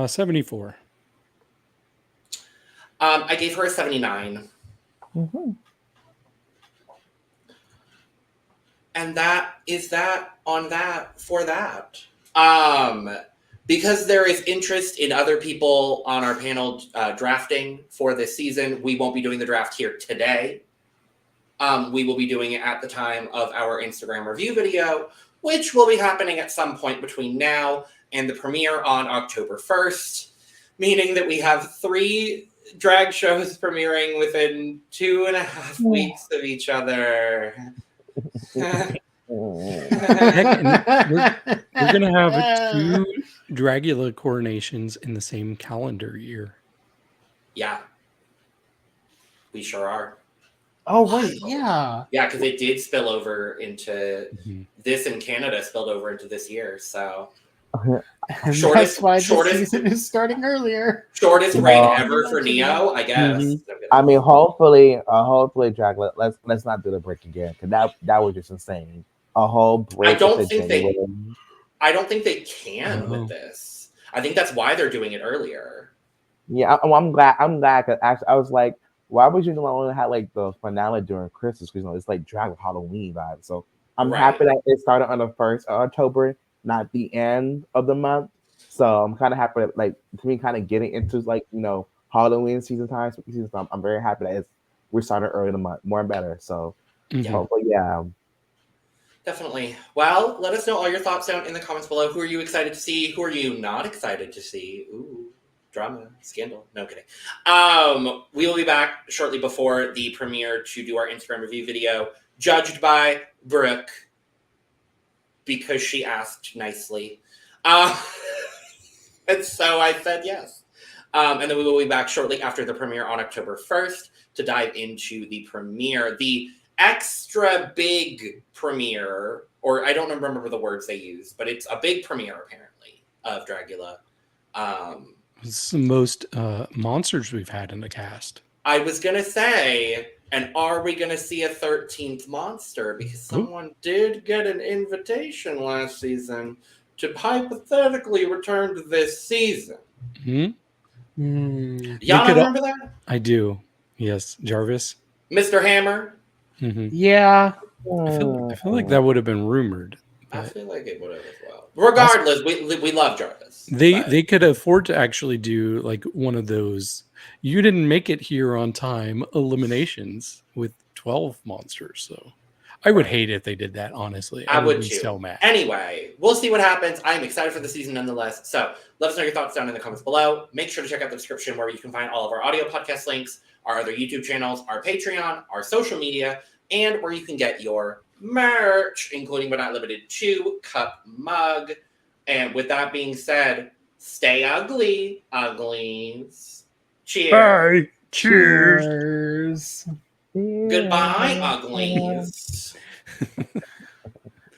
74. I gave her a 79. Mm-hmm. And that is that on that for that. Because there is interest in other people on our panel drafting for this season, we won't be doing the draft here today. We will be doing it at the time of our Instagram review video, which will be happening at some point between now and the premiere on October 1st, meaning that we have 3 drag shows premiering within 2.5 weeks of each other. Heck, we're gonna have 2 Dragula coronations in the same calendar year. Yeah. We sure are. Oh wait, yeah. Yeah, because it did spill over into this in Canada spilled over into this year, so And that's why the season is starting earlier. Shortest reign ever for Neo, I guess. I mean, hopefully, Dragula. Let's not do the break again, because that was just insane. A whole break. I don't think they can with this. I think that's why they're doing it earlier. Yeah, I'm glad. Because actually, I was like, why would you only have like the finale during Christmas? Because it's like Dragula Halloween vibe. So I'm happy that it started on the 1st of October, not the end of the month. So I'm kind of happy that, like, to me, kind of getting into like Halloween season time. So I'm very happy that we're starting early in the month, more and better. So hopefully, yeah. Definitely. Well, let us know all your thoughts down in the comments below. Who are you excited to see? Who are you not excited to see? Ooh, drama, scandal. No kidding. We will be back shortly before the premiere to do our Instagram review video, judged by Brooke, because she asked nicely. And so I said yes. And then we will be back shortly after the premiere on October 1st to dive into the premiere. The extra big premiere, or I don't remember the words they use, but it's a big premiere apparently of Dragula. It's the most monsters we've had in the cast. I was gonna say, and are we gonna see a 13th monster? Because someone did get an invitation last season to hypothetically return to this season. Y'all don't remember that? I do. Yes, Jarvis. Mr. Hammer. Yeah. I feel like that would have been rumored. I feel like it would have as well. Regardless, we love Jarvis. They could afford to actually do like one of those you didn't make it here on time eliminations with 12 monsters. So I would hate if they did that, honestly. I would be too. so mad. Anyway, we'll see what happens. I'm excited for the season nonetheless. So let us know your thoughts down in the comments below. Make sure to check out the description where you can find all of our audio podcast links, our other YouTube channels, our Patreon, our social media, and where you can get your merch, including but not limited to cup mug. And with that being said, stay ugly, uglies. Cheers. Bye. Cheers. Goodbye, uglies.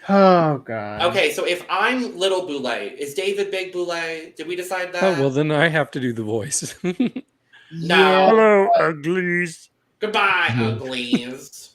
Oh god. Okay, so if I'm Little Boulet, is David Big Boulet? Did we decide that? Oh, well, then I have to do the voice. No. Hello, uglies. Goodbye, uglies.